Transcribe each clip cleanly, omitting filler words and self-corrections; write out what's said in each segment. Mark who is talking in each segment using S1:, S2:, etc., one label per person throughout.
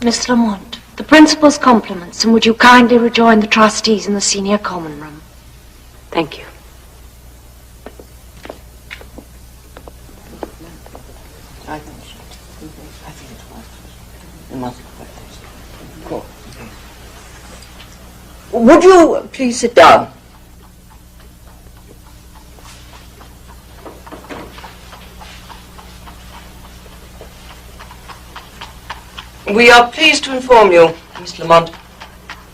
S1: Miss Lamont, the principal's compliments, and would you kindly rejoin the trustees in the senior common room?
S2: Thank you.
S3: Would you please sit down? We are pleased to inform you, Miss Lamont,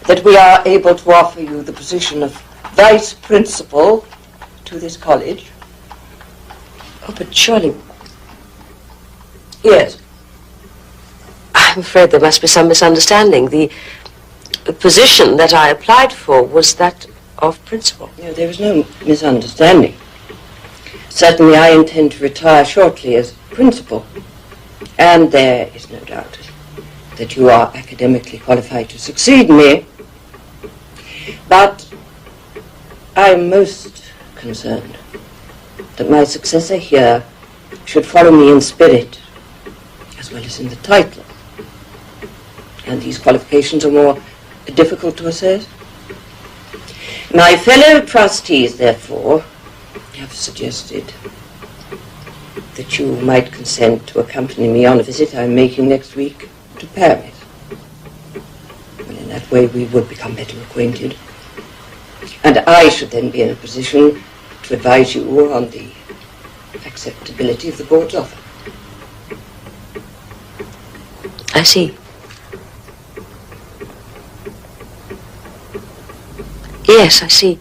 S3: that we are able to offer you the position of Vice Principal to this college.
S2: Oh, but surely...
S3: Yes.
S2: I'm afraid there must be some misunderstanding. The position that I applied for was that of principal.
S3: No, there is no misunderstanding. Certainly I intend to retire shortly as principal, and there is no doubt that you are academically qualified to succeed me. But I am most concerned that my successor here should follow me in spirit as well as in the title. And these qualifications are more difficult to assess. My fellow trustees, therefore, have suggested that you might consent to accompany me on a visit I'm making next week to Paris. Well, in that way we would become better acquainted. And I should then be in a position to advise you on the acceptability of the board's offer.
S2: I see. Yes, I see.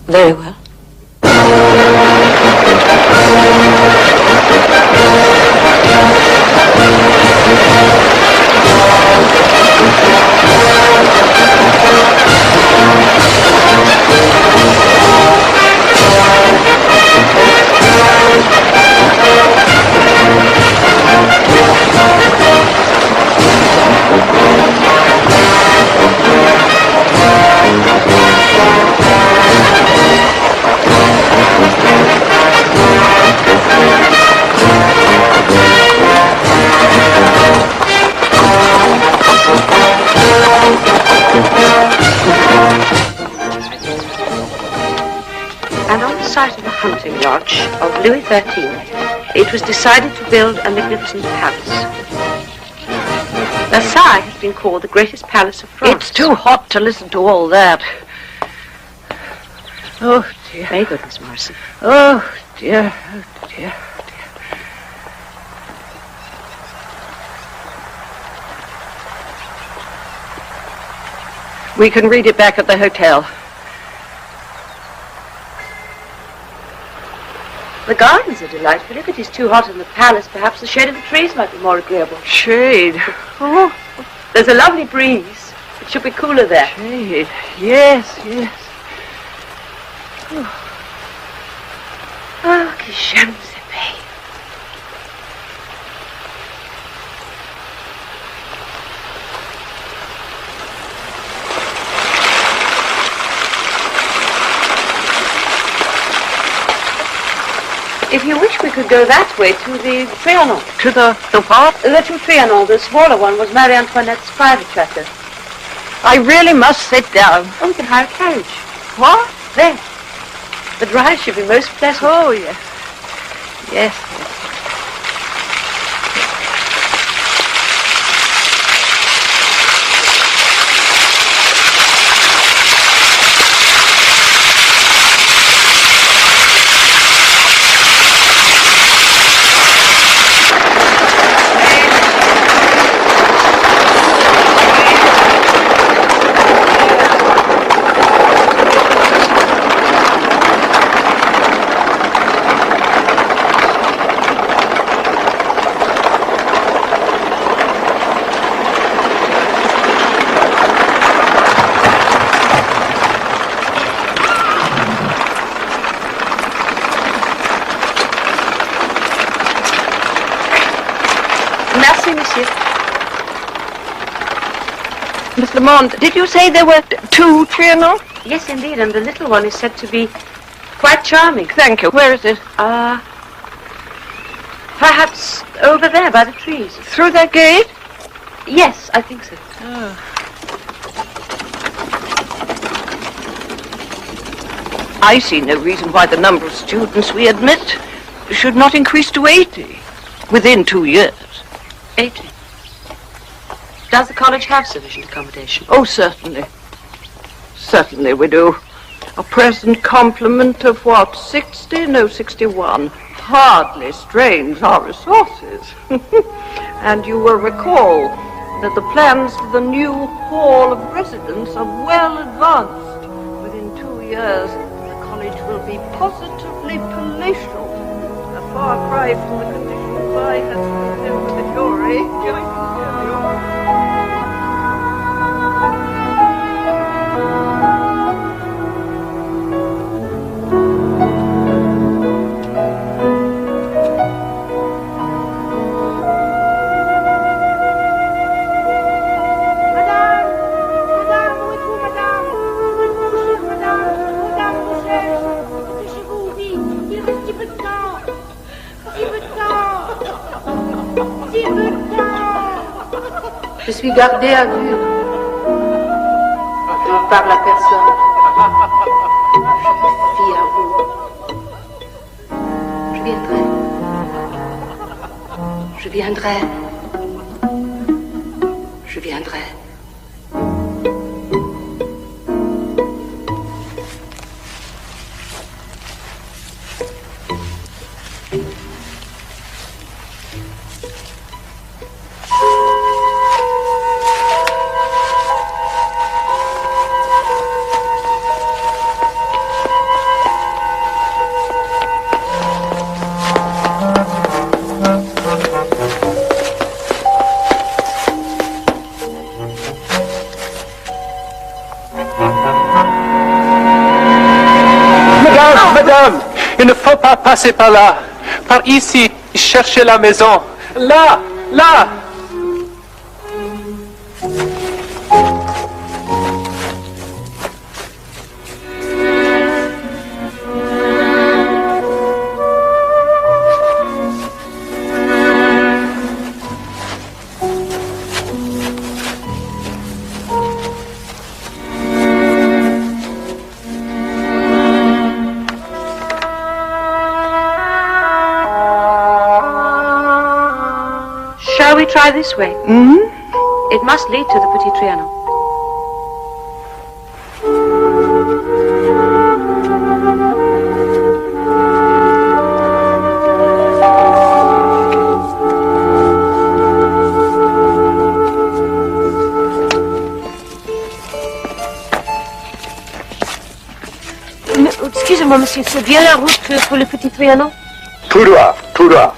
S2: Very well. Hunting lodge of Louis XIII, it was decided to build a magnificent palace. Versailles has been called the greatest palace of France.
S4: It's too hot to listen to all that. Oh, dear.
S2: Very good, Miss Morison.
S4: Oh, dear. Oh, dear. Oh, dear. We can read it back at the hotel.
S2: The gardens are delightful. If it is too hot in the palace, perhaps the shade of the trees might be more agreeable.
S4: Shade? Oh.
S2: There's a lovely breeze. It should be cooler there.
S4: Shade. Yes, yes.
S2: Oh, que j'aime ce pays. If you wish, we could go that way to the Trianon.
S4: To the what?
S2: The two Trianon. The smaller one was Marie Antoinette's private chateau.
S4: I really must sit down.
S2: Oh, we can hire a carriage.
S4: What?
S2: There. The drive should be most pleasant.
S4: Oh, yes. Yes, yes. Miss Lamont, did you say there were two Trianon?
S2: Yes, indeed, and the little one is said to be quite charming.
S4: Thank you. Where is it?
S1: Perhaps over there by the trees.
S4: Through that gate?
S1: Yes, I think so.
S4: Oh. I see no reason why the number of students we admit should not increase to 80 within 2 years.
S2: 80. Does the college have sufficient accommodation?
S4: Oh, certainly. Certainly we do. A present complement of what, 60? No, 61. Hardly strains our resources. And you will recall that the plans for the new hall of residence are well advanced. Within 2 years, the college will be positively palatial. A far cry from the conditions I had lived in with the jury. I can tell you.
S5: Je suis gardée à vue. Je ne parle à personne. Je fie à vous. Je viendrai. Je viendrai. Je viendrai.
S6: Madame, il ne faut pas passer par là. Par ici, cherchez la maison. Là, là.
S1: Shall we try this way?
S4: Mm-hmm.
S1: It must lead to the Petit Trianon. Excusez-moi, monsieur, c'est bien la route pour le Petit Trianon?
S6: Tout droit, tout droit.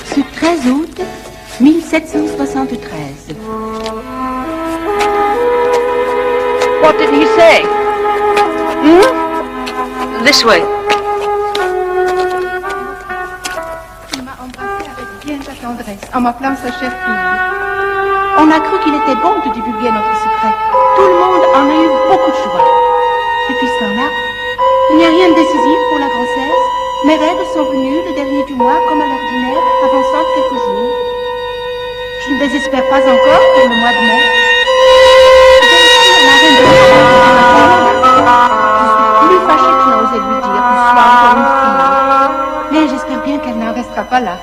S7: Ce 13 août 1773.
S4: What did he say?
S1: This way.
S7: Il m'a embrassé avec bien de tendresse en m'appelant sa chère fille. On a cru qu'il était bon de divulguer notre secret. Tout le monde en a eu beaucoup de joie. Depuis ce temps-là, il n'y a rien de décisif pour la grossesse. Mes règles sont venues le dernier du mois comme à l'ordinaire, avançant de quelques jours. Je ne désespère pas encore pour le mois de mai. Je suis plus fâchée que je n'osais lui dire que ce soit encore une fille. Mais j'espère bien qu'elle n'en restera pas là.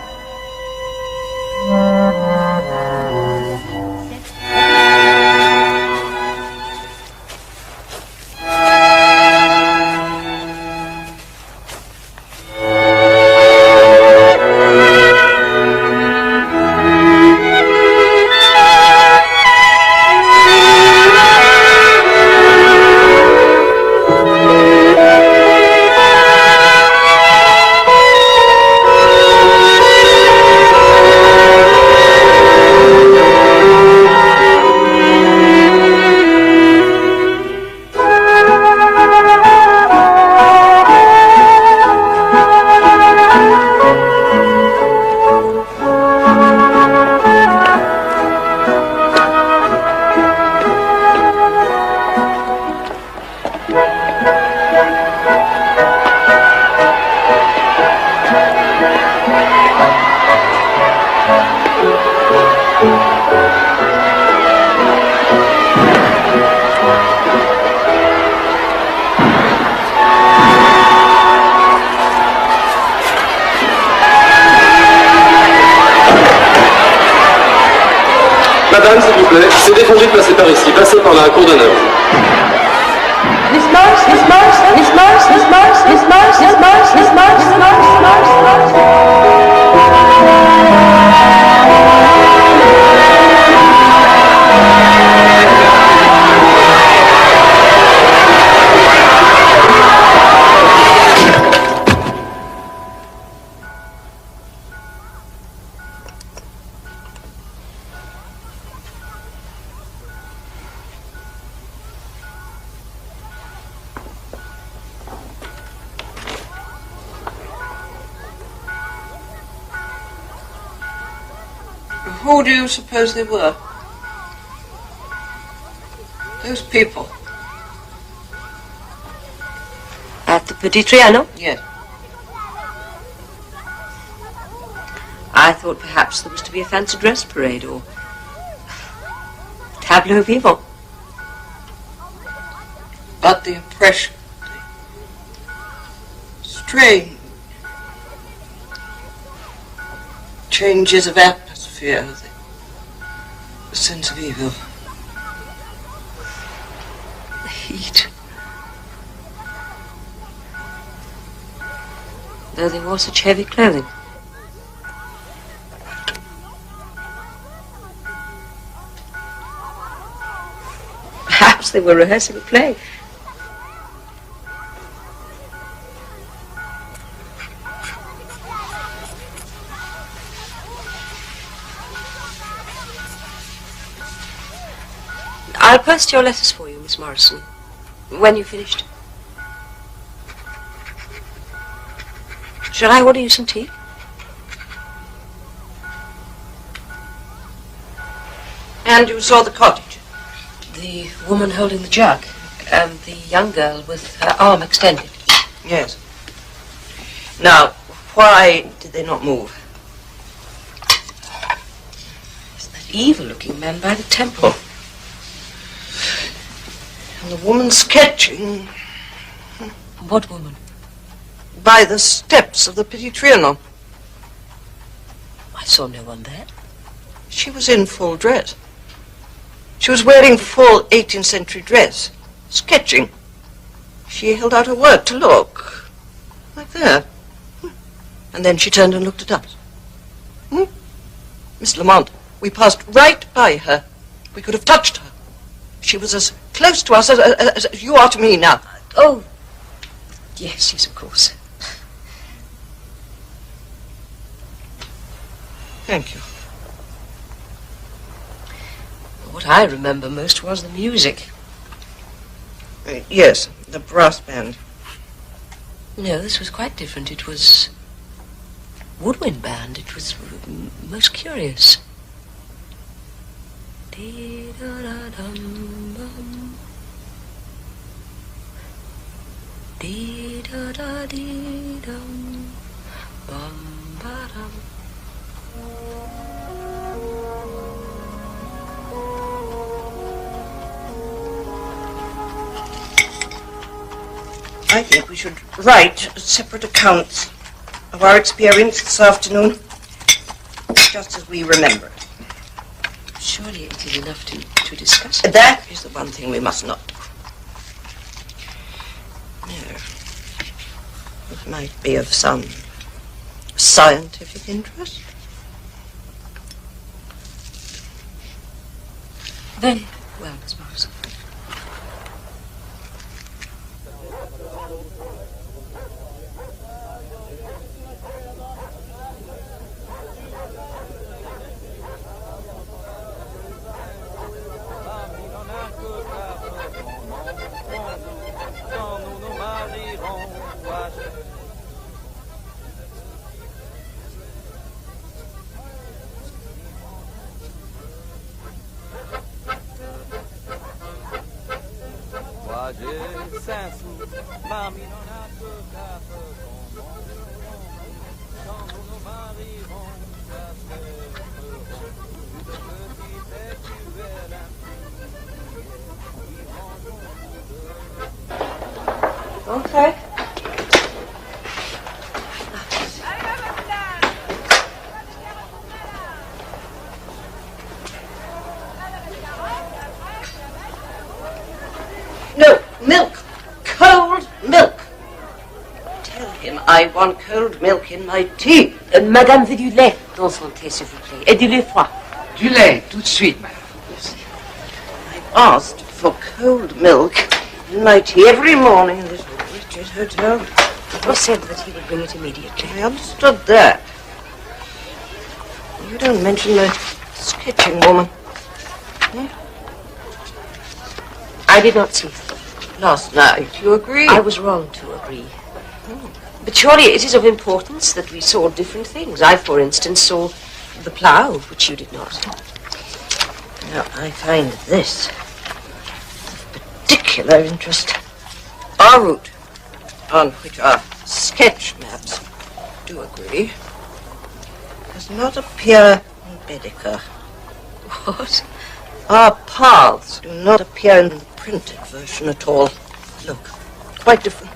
S6: Madame, s'il vous plaît, c'est défendu de passer par ici. Passez par la cour d'honneur.
S7: Miss Morris, Miss Morris, Miss Morris, Miss Morris, Miss Morris, Miss Morris, Miss Morris, Miss Morris, Miss Morris.
S4: Who do you suppose they were? Those people.
S2: At the Petit Trianon?
S4: Yes.
S2: I thought perhaps there was to be a fancy dress parade or tableau vivant.
S4: But the impression, the strange changes of atmosphere, the sense of evil.
S2: The heat. Though they wore such heavy clothing. Perhaps they were rehearsing a play. I'll post your letters for you, Miss Morison, when you've finished. Shall I order you some tea?
S4: And you saw the cottage?
S2: The woman holding the jug, and the young girl with her arm extended.
S4: Yes. Now, why did they not move?
S2: It's that evil-looking man by the temple.
S4: And the woman sketching.
S2: What woman?
S4: By the steps of the Petit Trianon.
S2: I saw no one there.
S4: She was in full dress. She was wearing full 18th century dress, sketching. She held out her work to look, like that. And then she turned and looked at us. Miss Lamont, we passed right by her. We could have touched her. She was as close to us as you are to me now.
S2: Oh, yes, of course.
S4: Thank you.
S2: What I remember most was the music.
S4: Yes, the brass band.
S2: No, this was quite different. It was woodwind band. It was most curious. Dee-da-da-dum-bum. Dee-da-da-dee-dum. Bum-ba-dum.
S4: I think we should write separate accounts of our experience this afternoon, just as we remember it.
S2: Surely it is enough to discuss it.
S4: That is the one thing we must not do. No. It might be of some scientific interest.
S2: Very well, Miss Morison.
S4: Okay.
S3: I want cold milk in my tea.
S2: Madame veut du lait dans son thé, s'il vous plaît. Et du lait froid.
S8: Du lait, tout de suite, madame.
S3: I asked for cold milk in my tea every morning in this wretched hotel.
S2: He said that he would bring it immediately.
S3: I understood that. You don't mention the sketching woman.
S2: I did not see her.
S3: Last night, you agree?
S2: I was wrong to agree. But surely it is of importance that we saw different things. I, for instance, saw the plough, which you did not.
S3: Now, I find this of particular interest. Our route, on which our sketch maps do agree, does not appear in Baedeker.
S2: What?
S3: Our paths do not appear in the printed version at all. Look, quite different.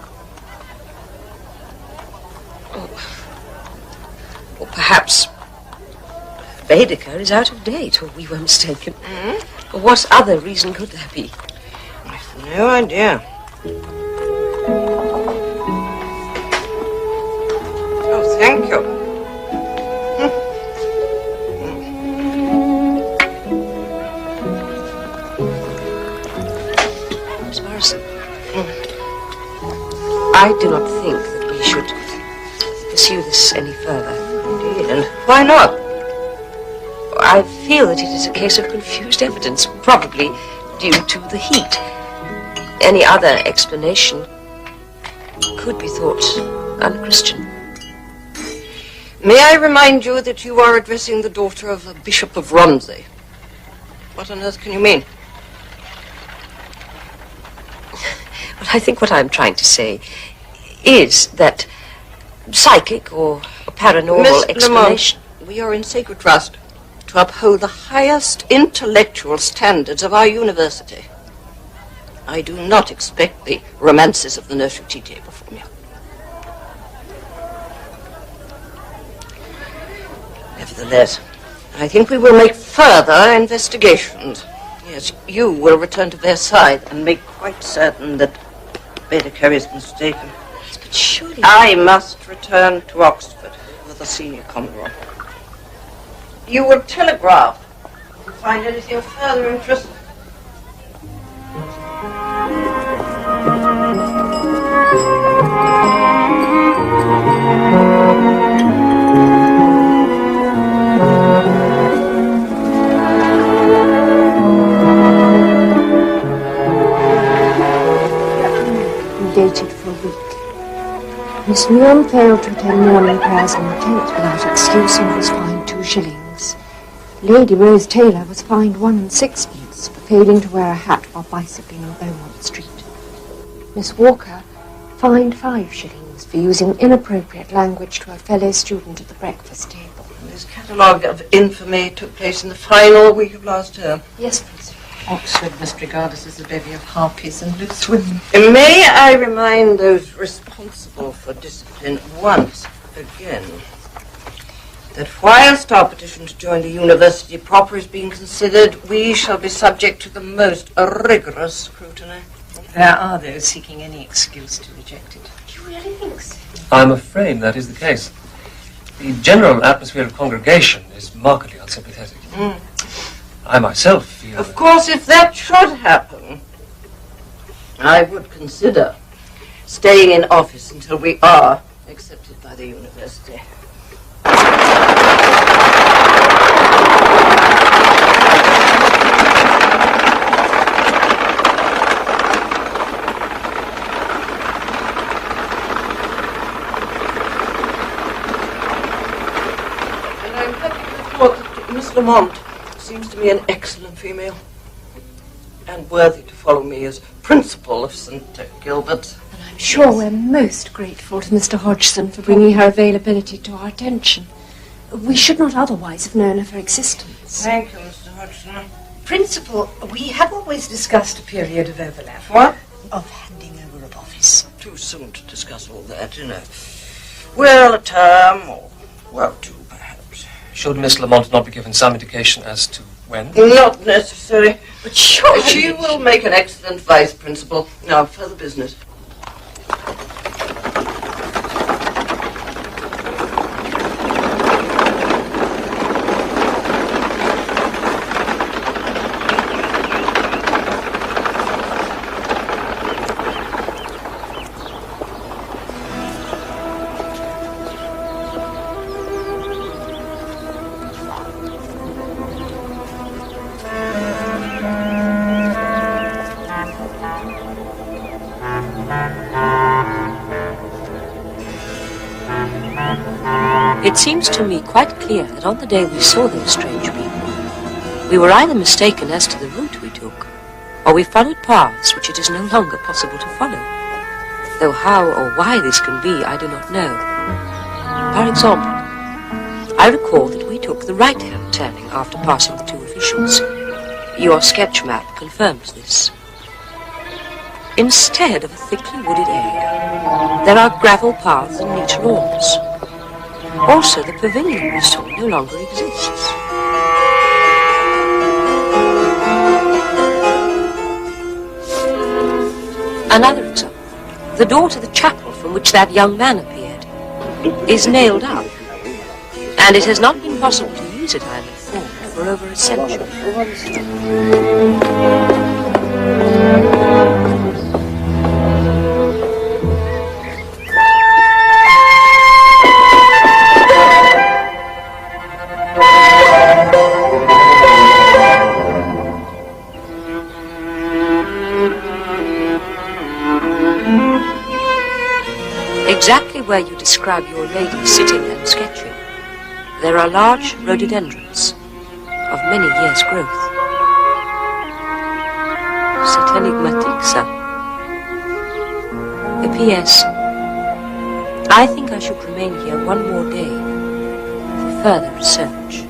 S2: Or perhaps Baedeker is out of date, or we were mistaken. Or what other reason could there be?
S3: I've no idea. Oh, thank you.
S2: Miss Morison, I do not think that we should pursue this any further.
S3: Indeed, and why not?
S2: I feel that it is a case of confused evidence, probably due to the heat. Any other explanation could be thought unchristian.
S3: May I remind you that you are addressing the daughter of a Bishop of Romsey? What on earth can you mean?
S2: Well, I think what I'm trying to say is that psychic or paranormal
S3: Miss
S2: explanation...
S3: Lamont, we are in sacred trust to uphold the highest intellectual standards of our university. I do not expect the romances of the nursery tea table from you. Nevertheless, I think we will make further investigations. Yes, you will return to Versailles and make quite certain that Baedeker is mistaken.
S2: Yes, but surely...
S3: I must return to Oxford with the senior commodore. You will telegraph if you find anything of further interest.
S1: Dated for a week. Miss Muir failed to attend morning prayers on the 10th without excuse and was fined 2 shillings. Lady Rose Taylor was fined 1 6 for failing to wear a hat while bicycling on Beaumont Street. Miss Walker fined 5 shillings for using inappropriate language to a fellow student at the breakfast table.
S3: This catalogue of infamy took place in the final week of last term.
S1: Yes, please.
S7: Oxford must regard us as a bevy of harpies and loose women.
S3: May I remind those responsible for discipline once again that whilst our petition to join the university proper is being considered, we shall be subject to the most rigorous scrutiny.
S7: There are those seeking any excuse to reject it.
S1: Do you really think so?
S6: I'm afraid that is the case. The general atmosphere of congregation is markedly unsympathetic. I myself feel...
S3: Of course, if that should happen, I would consider staying in office until we are accepted by the university. And I'm happy to report that Miss Lamont seems to me an excellent female and worthy to follow me as principal of St. Gilbert's.
S1: And I'm sure we're most grateful to Mr. Hodgson for bringing her availability to our attention. We should not otherwise have known of her existence.
S3: Thank you, Mr. Hodgson.
S7: Principal, we have always discussed a period of overlap.
S3: What?
S7: Of handing over of office.
S3: Too soon to discuss all that, you know. Well, a term, or, well, 2, perhaps.
S6: Should Miss Lamont not be given some indication as to when?
S3: Not necessary.
S1: But surely...
S3: She will make an excellent vice principal. Now, further business.
S2: It seems to me quite clear that on the day we saw those strange people, we were either mistaken as to the route we took, or we followed paths which it is no longer possible to follow. Though how or why this can be, I do not know. For example, I recall that we took the right-hand turning after passing the two officials. Your sketch map confirms this. Instead of a thickly wooded area, there are gravel paths and neat lawns. Also, the pavilion we saw no longer exists. Another example. The door to the chapel from which that young man appeared is nailed up, and it has not been possible to use it, I am informed, for over a century. Exactly where you describe your lady sitting and sketching, there are large rhododendrons of many years' growth. C'est énigmatique, ça. P.S. I think I should remain here one more day for further research.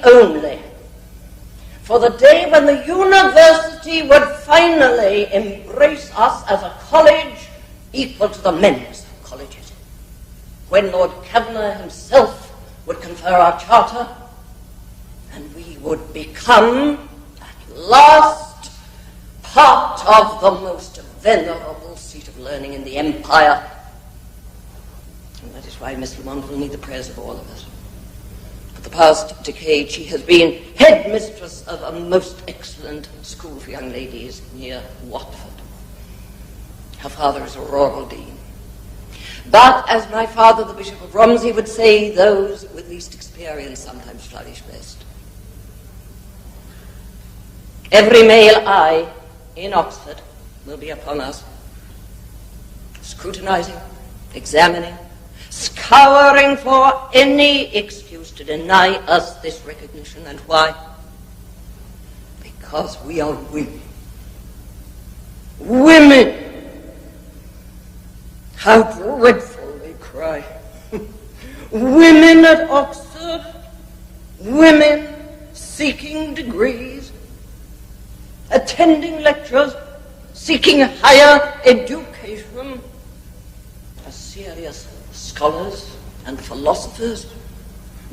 S3: Only for the day when the university would finally embrace us as a college equal to the men's colleges, when Lord Kavanagh himself would confer our charter, and we would become, at last, part of the most venerable seat of learning in the empire. And that is why Miss Lamont will need the prayers of all of us. For the past decade, she has been headmistress of a most excellent school for young ladies near Watford. Her father is a rural dean. But, as my father, the Bishop of Romsey, would say, those with least experience sometimes flourish best. Every male eye in Oxford will be upon us, scrutinizing, examining, scouring for any excuse to deny us this recognition. And why? Because we are women. Women! How dreadful, they cry. Women at Oxford, women seeking degrees, attending lectures, seeking higher education, as serious scholars and philosophers.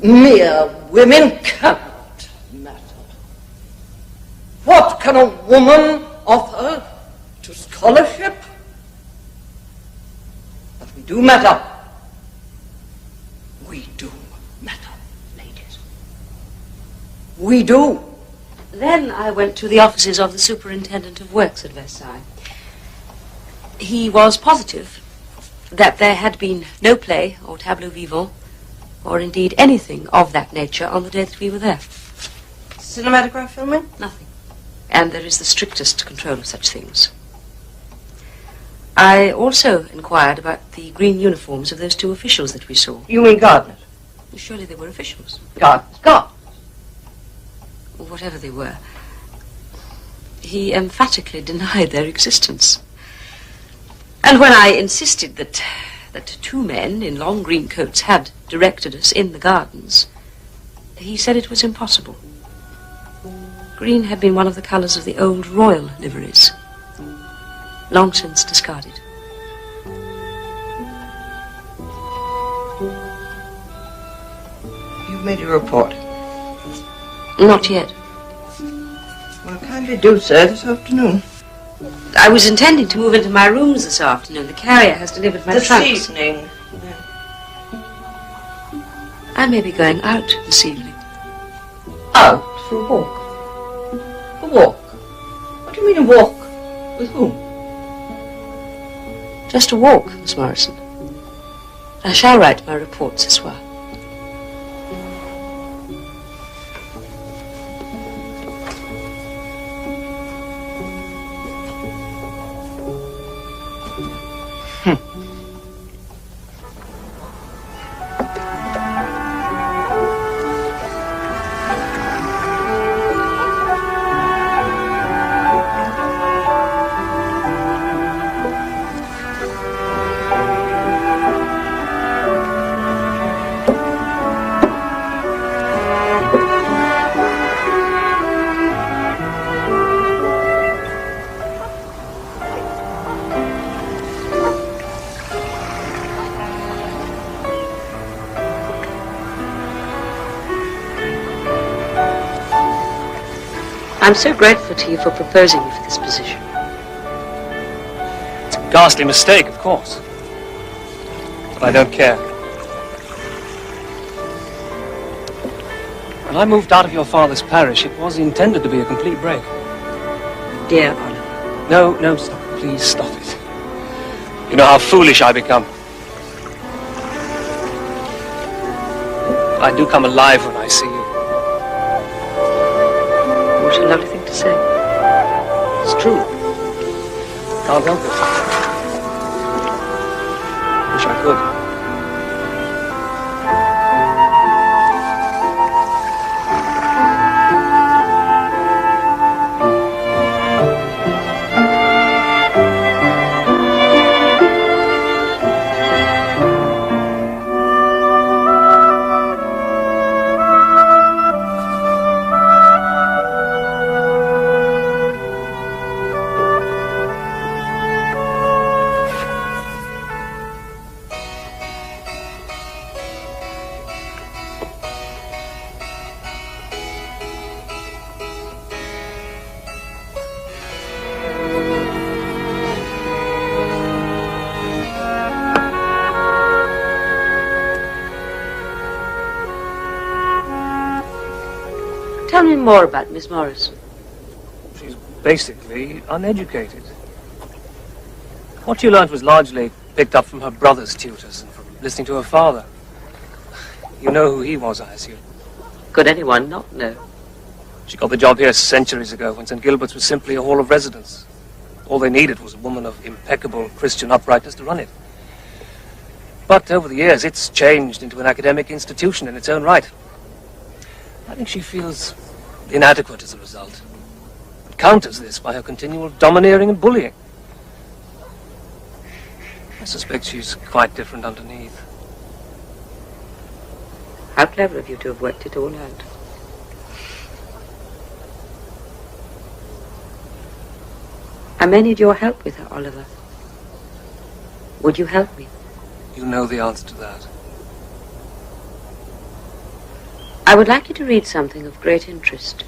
S3: Mere women cannot matter. What can a woman offer to scholarship? But we do matter. We do matter, ladies. We do.
S2: Then I went to the offices of the Superintendent of Works at Versailles. He was positive that there had been no play or tableau vivant, or indeed anything of that nature on the day that we were there.
S3: Cinematograph filming?
S2: Nothing. and there is the strictest control of such things. I also inquired about the green uniforms of those two officials that we saw.
S3: You mean gardeners?
S2: Surely they were officials.
S3: Gardeners.
S2: Whatever they were. He emphatically denied their existence. And when I insisted that two men in long green coats had directed us in the gardens, he said it was impossible. Green had been one of the colours of the old royal liveries, long since discarded.
S3: You've made a report?
S2: Not yet.
S3: Well, kindly do, sir, this afternoon.
S2: I was intending to move into my rooms this afternoon. The carrier has delivered my trunks.
S3: This evening.
S2: I may be going out this evening.
S3: Out for a walk? A walk? What do you mean a walk? With whom?
S2: Just a walk, Miss Morison. I shall write my reports as well. I'm so grateful to you for proposing me for this position.
S6: It's a ghastly mistake, of course. But I don't care. When I moved out of your father's parish, it was intended to be a complete break.
S2: Dear Oliver.
S6: No, stop. Please stop it. You know how foolish I become. I do come alive when I see you.
S2: What a lovely thing to say.
S6: It's true. Can't help it. Wish I could.
S2: Tell me more about Miss Morison.
S6: She's basically uneducated. What she learnt was largely picked up from her brother's tutors and from listening to her father. You know who he was, I assume.
S2: Could anyone not know?
S6: She got the job here centuries ago when St. Gilbert's was simply a hall of residence. All they needed was a woman of impeccable Christian uprightness to run it. But over the years, it's changed into an academic institution in its own right. I think she feels inadequate as a result. And counters this by her continual domineering and bullying. I suspect she's quite different underneath.
S2: How clever of you to have worked it all out. I may need your help with her, Oliver. Would you help me?
S6: You know the answer to that.
S2: I would like you to read something of great interest.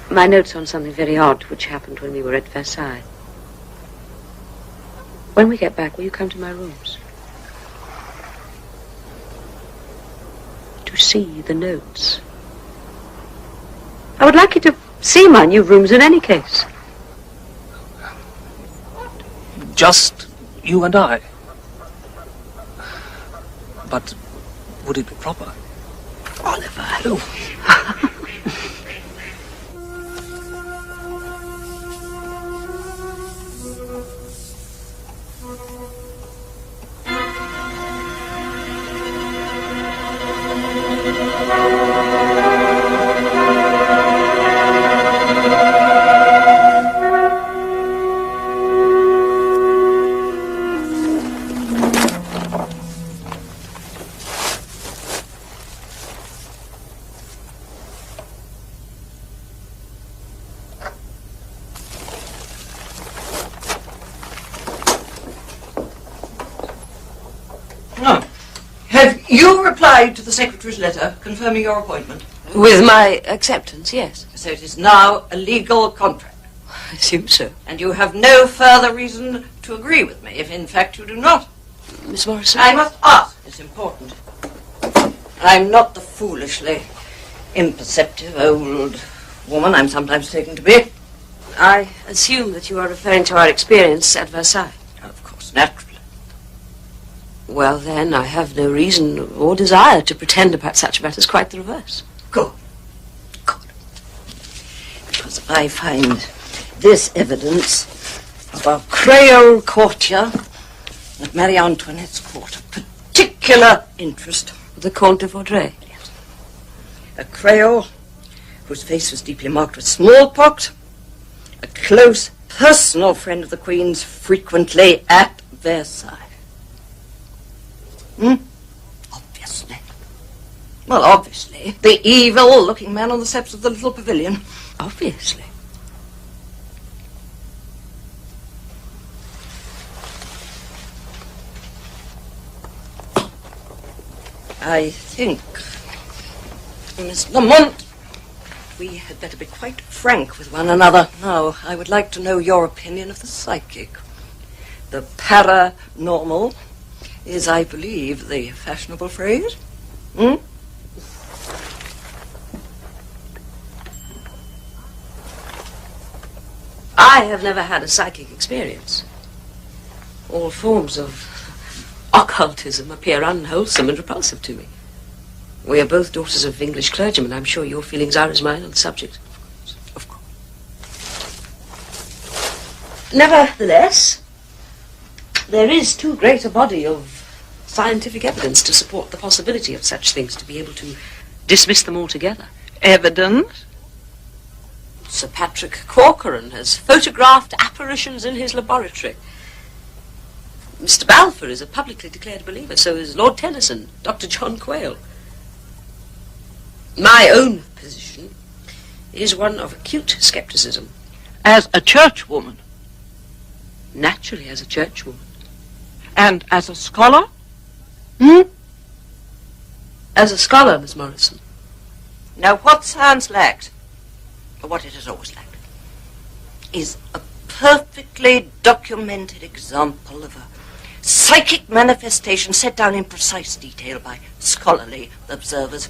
S2: My notes on something very odd which happened when we were at Versailles. When we get back, will you come to my rooms? To see the notes. I would like you to see my new rooms in any case.
S6: Just you and I. But would it be proper?
S2: Oliver.
S6: No.
S3: Oh. Have you replied to the secretary's letter confirming your appointment?
S2: With my acceptance, yes.
S3: So it is now a legal contract.
S2: I assume so.
S3: And you have no further reason to agree with me, if in fact you do not.
S2: Miss Morison?
S3: I must ask. It's important. I'm not the foolishly imperceptive old woman I'm sometimes taken to be.
S2: I assume that you are referring to our experience at Versailles.
S3: Of course, naturally.
S2: Well, then, I have no reason or desire to pretend about such matters, quite the reverse.
S3: Good. Good. Because I find this evidence of a Creole courtier at Marie Antoinette's court of particular interest.
S2: The Comte de Jourdain.
S3: Yes. A Creole whose face was deeply marked with smallpox, a close personal friend of the Queen's, frequently at Versailles. Obviously. Well, obviously. The evil-looking man on the steps of the little pavilion.
S2: Obviously.
S3: I think, Miss Lamont, we had better be quite frank with one another. Now, I would like to know your opinion of the psychic. The paranormal is, I believe, the fashionable phrase.
S2: I have never had a psychic experience. All forms of occultism appear unwholesome and repulsive to me. We are both daughters of English clergymen. I'm sure your feelings are as mine on the subject.
S3: Of course.
S2: Nevertheless, there is too great a body of scientific evidence to support the possibility of such things to be able to dismiss them altogether.
S4: Evidence?
S2: Sir Patrick Corcoran has photographed apparitions in his laboratory. Mr. Balfour is a publicly declared believer, so is Lord Tennyson, Dr. John Quayle. My own position is one of acute scepticism.
S4: As a churchwoman?
S2: Naturally, as a churchwoman.
S4: And as a scholar?
S2: As a scholar, Miss Morison.
S3: Now, what science lacked, or what it has always lacked, is a perfectly documented example of a psychic manifestation set down in precise detail by scholarly observers.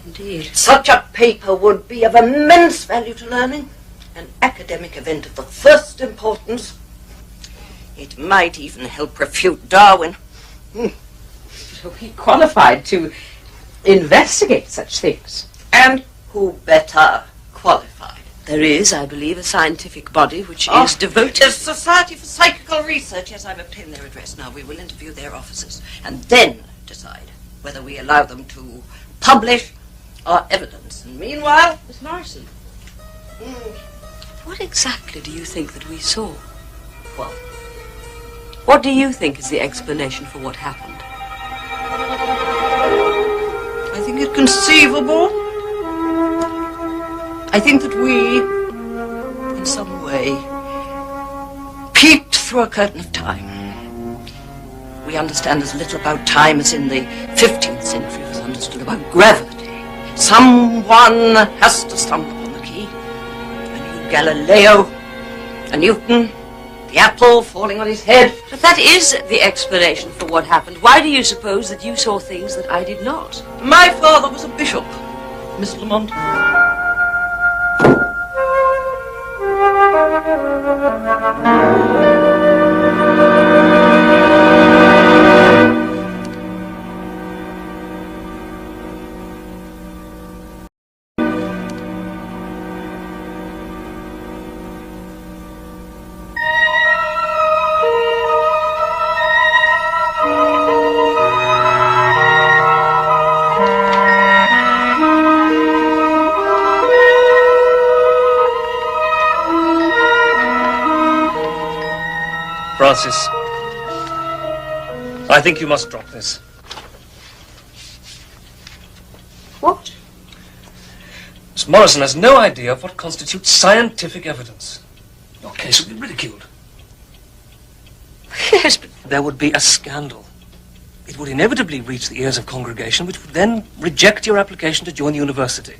S2: Indeed.
S3: Such a paper would be of immense value to learning, an academic event of the first importance. It might even help refute Darwin.
S2: So he qualified to investigate such things.
S3: And who better qualified?
S2: There is, I believe, a scientific body which is devoted...
S3: The Society for Psychical Research. Yes, I've obtained their address now. We will interview their officers and then decide whether we allow them to publish our evidence. And meanwhile...
S2: Miss Morison, what exactly do you think that we saw?
S3: Well,
S2: what do you think is the explanation for what happened?
S3: I think it conceivable. I think that we, in some way, peeped through a curtain of time. We understand as little about time as in the 15th century was understood about gravity. Someone has to stumble upon the key. A new Galileo, a Newton, the apple falling on his head.
S2: But that is the explanation for what happened. Why do you suppose that you saw things that I did not?
S3: My father was a bishop, Miss Lamont.
S6: Francis, I think you must drop this.
S2: What?
S6: Miss Morison has no idea of what constitutes scientific evidence. Your case would be ridiculed.
S2: Yes, but...
S6: There would be a scandal. it would inevitably reach the ears of congregation, which would then reject your application to join the university,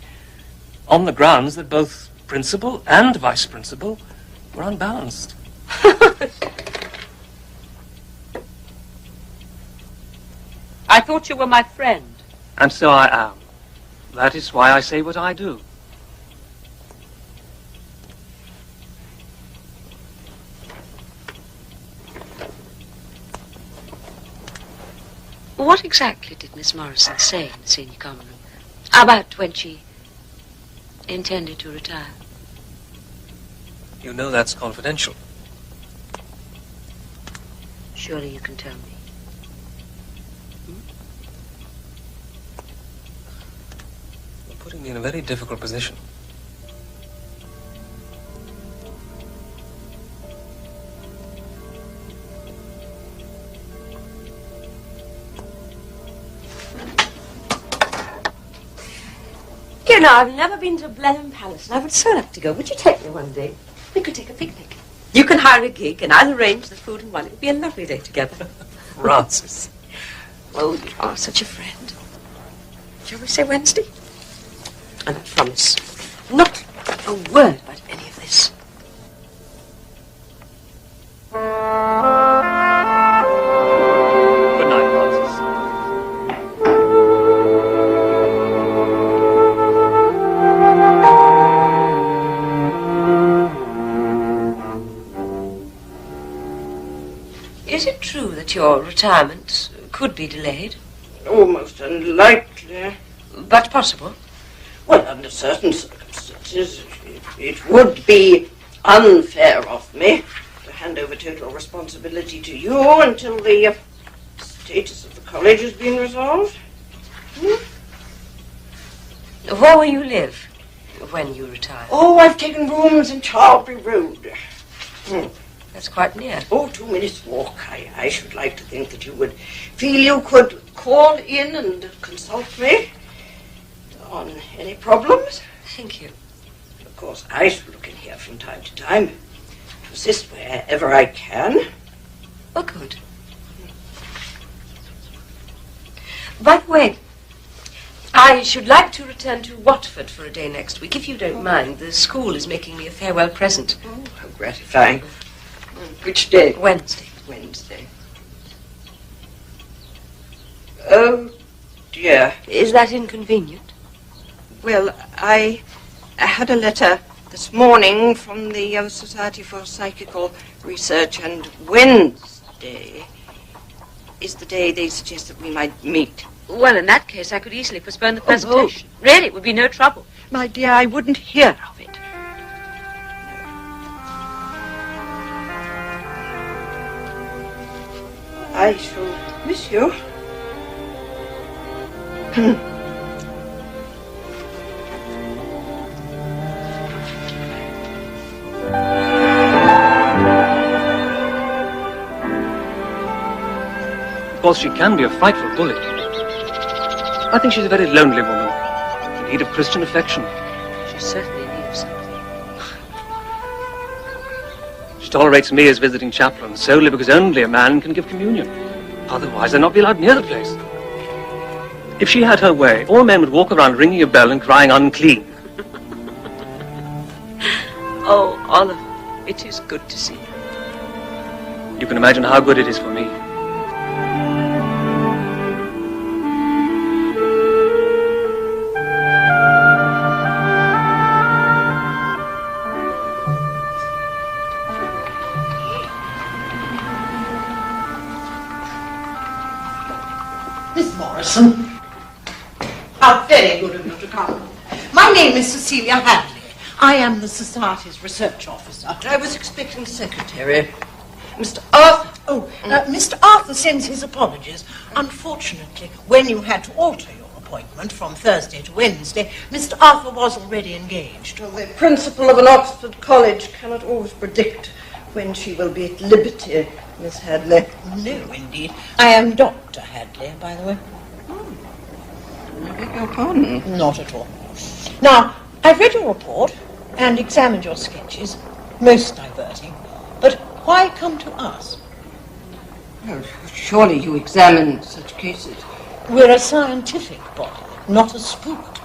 S6: on the grounds that both principal and vice principal were unbalanced.
S2: I thought you were my friend.
S6: And so I am. That is why I say what I do.
S2: What exactly did Miss Morison say in the senior common room about when she intended to retire?
S6: You know that's confidential.
S2: Surely you can tell me.
S6: You're putting me in a very difficult position.
S2: You know, I've never been to Blenheim Palace, and I would so like to go. Would you take me one day? We could take a picnic. You can hire a gig, and I'll arrange the food and wine. It would be a lovely day together.
S6: Francis.
S2: Oh, you are such a friend. Shall we say Wednesday? And I promise not a word about any of this.
S6: Good night, Francis.
S2: Is it true that your retirement could be delayed?
S3: Almost unlikely.
S2: But possible?
S3: Well, under certain circumstances, it would be unfair of me to hand over total responsibility to you until the status of the college has been resolved.
S2: Where will you live when you retire?
S3: Oh, I've taken rooms in Charlbury Road.
S2: That's quite near.
S3: Oh, 2 minutes walk. I should like to think that you would feel you could call in and consult me on any problems.
S2: Thank you.
S3: Of course, I shall look in here from time to time to assist wherever I can.
S2: Oh, good. By the way, I should like to return to Watford for a day next week, if you don't mind. The school is making me a farewell present.
S3: Oh, how gratifying. Which day?
S2: Wednesday.
S3: Wednesday. Oh, dear.
S2: Is that inconvenient?
S3: Well, I had a letter this morning from the Society for Psychical Research, and Wednesday is the day they suggest that we might meet.
S2: Well, in that case, I could easily postpone the presentation. Really, it would be no trouble.
S3: My dear, I wouldn't hear of it. I shall miss you.
S6: Of course, she can be a frightful bully. I think she's a very lonely woman, in need of Christian affection.
S2: She's certainly in need of something.
S6: She tolerates me as visiting chaplain solely because only a man can give communion. Otherwise, I'd not be allowed near the place. If she had her way, all men would walk around ringing a bell and crying unclean.
S2: Oh, Oliver, it is good to see you.
S6: You can imagine how good it is for me.
S9: Miss Morison, how very good of you to come. My name is Cecilia Hadley. I am the Society's research officer.
S3: I was expecting the secretary. Mr. Arthur.
S9: Mr. Arthur sends his apologies. Unfortunately, when you had to alter your appointment from Thursday to Wednesday, Mr. Arthur was already engaged.
S3: Well, the principal of an Oxford college cannot always predict when she will be at liberty, Miss Hadley.
S9: No, indeed. I am Dr. Hadley, by the way.
S3: I beg your pardon.
S9: Not at all. Now, I've read your report and examined your sketches. Most diverting. But why come to us?
S3: Well, surely you examine such cases.
S9: We're a scientific body, not a spook.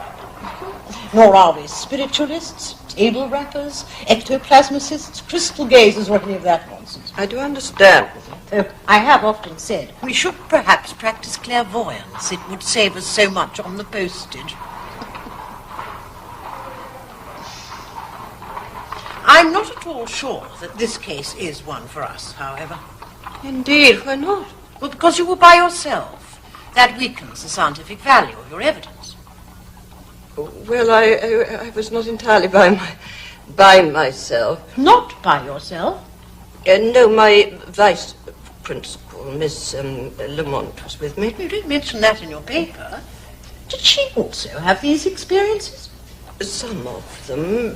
S9: Nor are we spiritualists, table rappers, ectoplasmicists, crystal gazers, or any of that nonsense.
S3: I do understand.
S9: Though I have often said we should perhaps practice clairvoyance. It would save us so much on the postage. I'm not at all sure that this case is one for us, however.
S3: Indeed, why not?
S9: Well, because you were by yourself. That weakens the scientific value of your evidence.
S3: Well, I was not entirely by myself.
S9: Not by yourself?
S3: No, my vice principal, Miss Lamont, was with me.
S9: You did mention that in your paper. Did she also have these experiences?
S3: Some of them.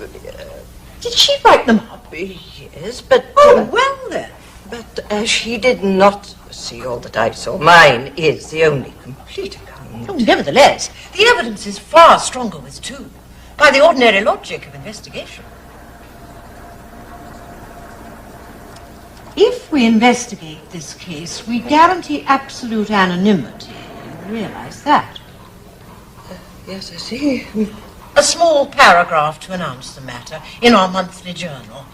S9: Did she write them up?
S3: Yes, but...
S9: Oh, well then.
S3: But she did not see all that I saw. Mine is the only complete account.
S9: Oh, nevertheless, the evidence is far stronger with two, by the ordinary logic of investigation. If we investigate this case, we guarantee absolute anonymity. You realize that?
S3: Yes, I see.
S9: A small paragraph to announce the matter in our monthly journal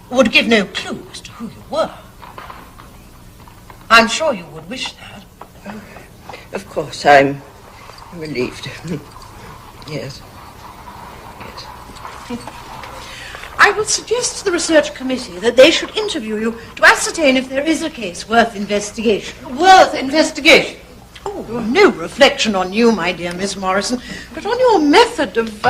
S9: would give no clue as to who you were. I'm sure you would wish that.
S3: Of course, I'm relieved. Yes.
S9: I will suggest to the research committee that they should interview you to ascertain if there is a case worth investigation.
S3: Worth investigation?
S9: Oh, no reflection on you, my dear Miss Morison, but on your method of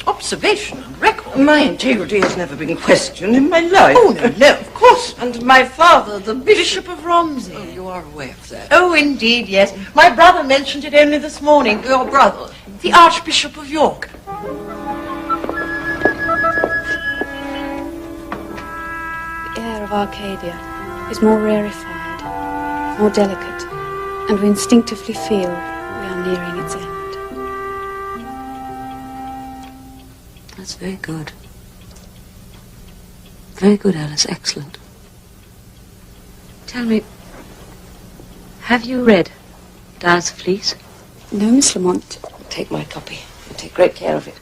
S9: observation and record.
S3: My integrity has never been questioned in my life.
S9: Oh, no, of course.
S3: And my father, the
S9: Bishop of Romsey.
S3: Oh, you are aware of that.
S9: Oh, indeed, yes. My brother mentioned it only this morning.
S3: Your brother?
S9: The Archbishop of York.
S10: The air of Arcadia is more rarefied, more delicate, and we instinctively feel we are nearing its end.
S2: That's very good. Very good, Alice. Excellent. Tell me, have you read Dies Fleece?
S10: No, Miss Lamont.
S2: Take my copy and take great care of it.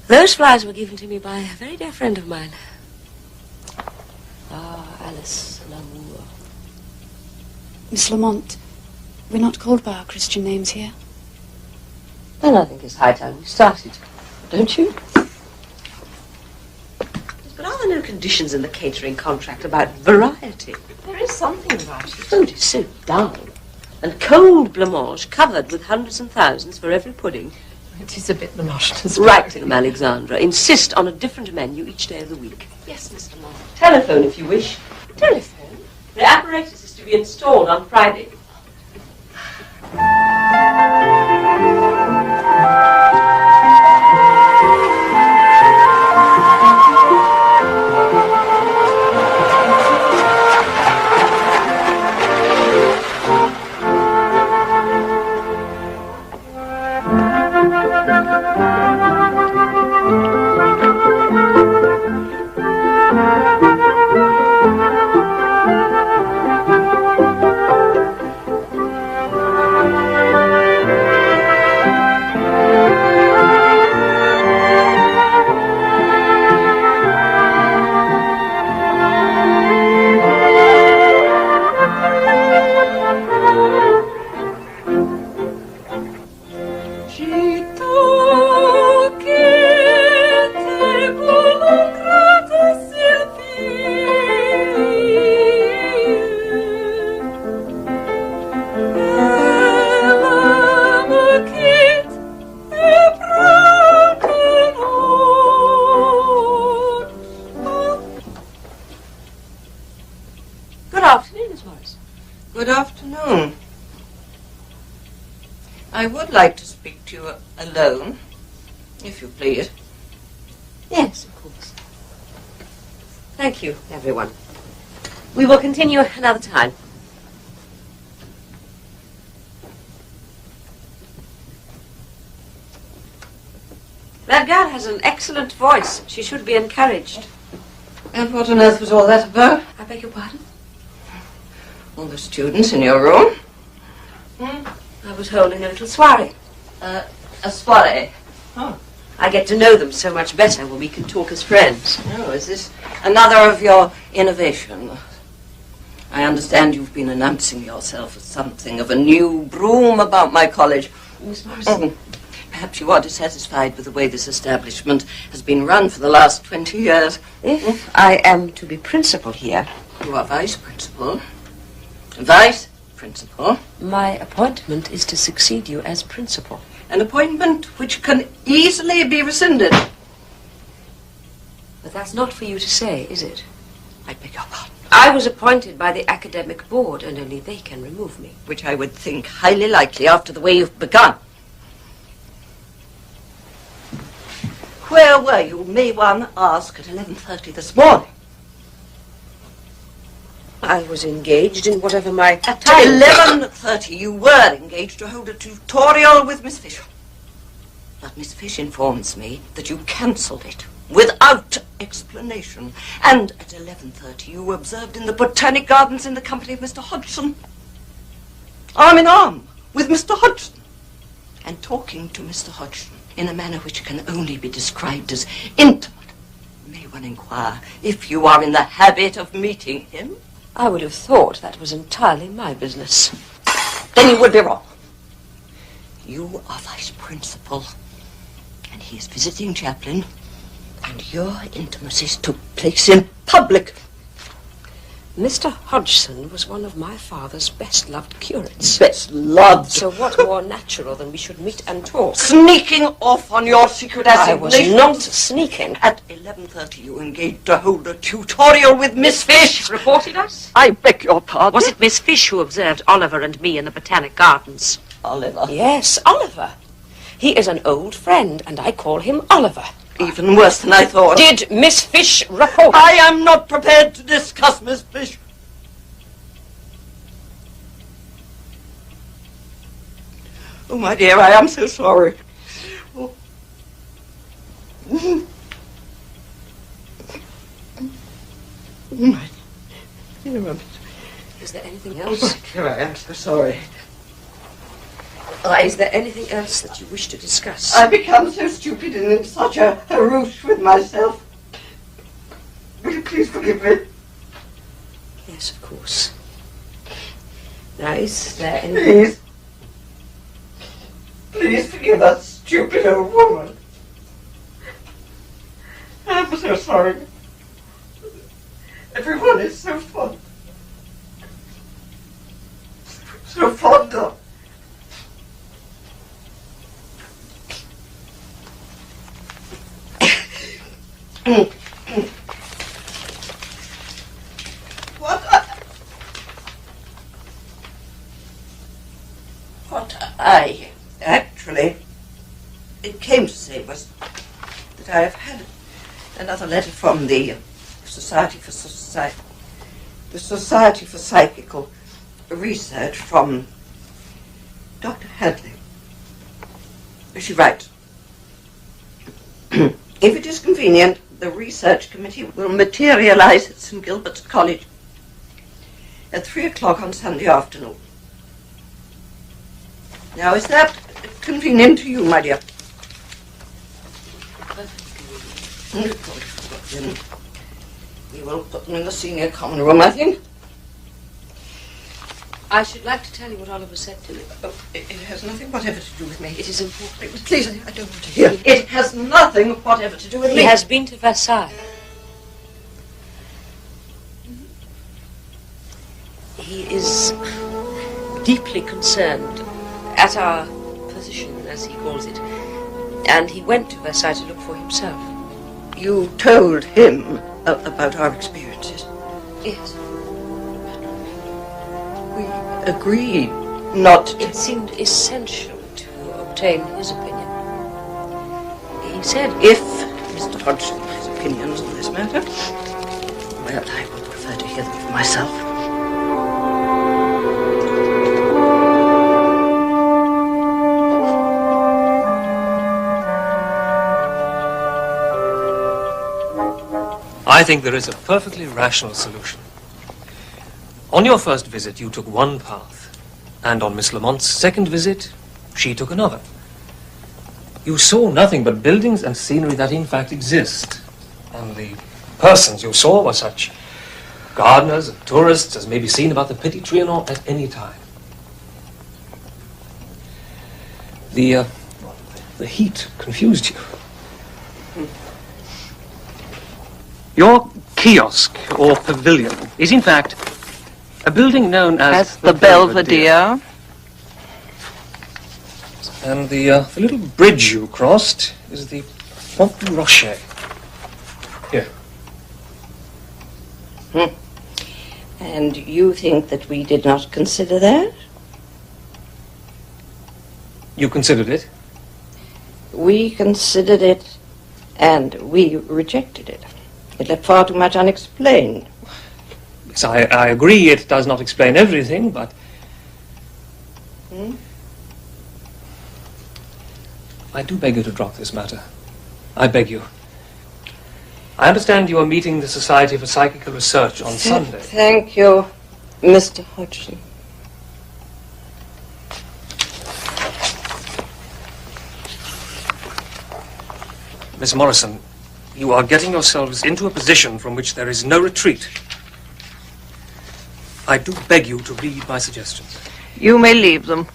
S2: Those flowers were given to me by a very dear friend of mine. Alice Lamour.
S10: Miss Lamont, we're not called by our Christian names here.
S2: Well, I think it's high time we started, don't you? But are there no conditions in the catering contract about variety?
S9: There is something about it.
S2: Oh, it is so dull. And cold blancmange covered with hundreds and thousands for every pudding.
S9: It is a bit monotonous.
S2: Right, Alexandra. Insist on a different menu each day of the week.
S9: Yes, Mr. Lamont.
S2: Telephone if you wish. Telephone? The apparatus is to be installed on Friday.
S3: I would like to speak to you alone, if you please.
S2: Yes, of course. Thank you, everyone. We will continue another time. That girl has an excellent voice. She should be encouraged.
S3: And what on earth was all that about?
S2: I beg your pardon?
S3: All the students in your room?
S2: I was holding a little soiree.
S3: A soiree?
S2: Oh. I get to know them so much better when we can talk as friends.
S3: Oh, is this another of your innovations? I understand you've been announcing yourself as something of a new broom about my college.
S2: Miss Morison.
S3: Perhaps you are dissatisfied with the way this establishment has been run for the last 20 years.
S2: If I am to be principal here...
S3: You are vice principal. Vice principal.
S2: My appointment is to succeed you as principal.
S3: An appointment which can easily be rescinded.
S2: But that's not for you to say, is it?
S3: I beg your pardon.
S2: I was appointed by the academic board, and only they can remove me.
S3: Which I would think highly likely after the way you've begun. Where were you, may one ask, at 11:30 this morning?
S2: I was engaged in whatever my
S3: At
S2: time...
S3: 11:30 you were engaged to hold a tutorial with Miss Fish. But Miss Fish informs me that you cancelled it without explanation. And at 11:30 you were observed in the Botanic Gardens in the company of Mr. Hodgson. Arm in arm with Mr. Hodgson. And talking to Mr. Hodgson in a manner which can only be described as intimate. May one inquire if you are in the habit of meeting him?
S2: I would have thought that was entirely my business.
S3: Then you would be wrong. You are vice principal, and he is visiting chaplain, and your intimacies took place in public.
S2: Mr. Hodgson was one of my father's best-loved curates.
S3: Best loved.
S2: So what more natural than we should meet and talk?
S3: Sneaking off on your secret
S2: I was
S3: assignation.
S2: not sneaking.
S3: At 11:30 you engaged to hold a tutorial with Miss Fish.
S2: Reported us?
S3: I beg your pardon.
S2: Was it Miss Fish who observed Oliver and me in the Botanic Gardens?
S3: Oliver?
S2: Yes, Oliver. He is an old friend, and I call him Oliver.
S3: Even worse than I thought.
S2: Did Miss Fish report?
S3: I am not prepared to discuss Miss Fish. Oh, my dear, I am so sorry. Oh. My dear,
S2: Is there anything else?
S3: dear, I am so sorry.
S2: Is there anything else that you wish to discuss?
S3: I've become so stupid and in such a harouche with myself. Will you please forgive me?
S2: Yes, of course. Now, is there anything...
S3: Please. Please forgive that stupid old woman. I'm so sorry. Everyone is so fond. So fond of. What I actually came to say was that I have had another letter from the Society for Psychical Research from Dr. Hadley. She writes, if it is convenient, the research committee will materialize at St. Gilbert's College at 3 o'clock on Sunday afternoon. Now, is that convenient to you, my dear? Then we will put them in the senior common room, I think.
S2: I should like to tell you what Oliver said to me.
S3: Oh, it has nothing whatever to do with me.
S2: It is important.
S3: Please, I don't want to hear. It has nothing whatever to do with me.
S2: He has been to Versailles. He is deeply concerned at our position, as he calls it. And he went to Versailles to look for himself.
S3: You told him about our experiences?
S2: Yes.
S3: We agreed not.
S2: It seemed essential to obtain his opinion. He said,
S3: If Mr. Hodgson has opinions on this matter, well, I would prefer to hear them for myself.
S6: I think there is a perfectly rational solution. On your first visit, you took one path, and on Miss Lamont's second visit, she took another. You saw nothing but buildings and scenery that in fact exist, and the persons you saw were such gardeners and tourists as may be seen about the Petit Trianon at any time. The heat confused you. Your kiosk, or pavilion, is in fact a building known as
S4: the Belvedere.
S6: And the little bridge you crossed is the Pont du Rocher. Here.
S3: And you think that we did not consider that?
S6: You considered it?
S3: We considered it, and we rejected it. It left far too much unexplained.
S6: Yes, I agree it does not explain everything, but... I do beg you to drop this matter. I beg you. I understand you are meeting the Society for Psychical Research on Sunday.
S3: Thank you, Mr. Hodgson.
S6: Miss Morison, you are getting yourselves into a position from which there is no retreat. I do beg you to read my suggestions.
S4: You may leave them.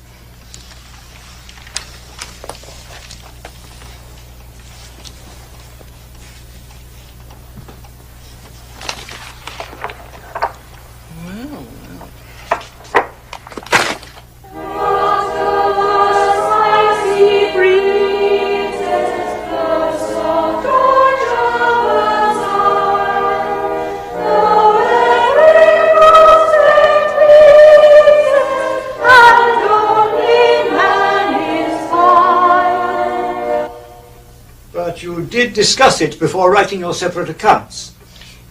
S11: Discuss it before writing your separate accounts.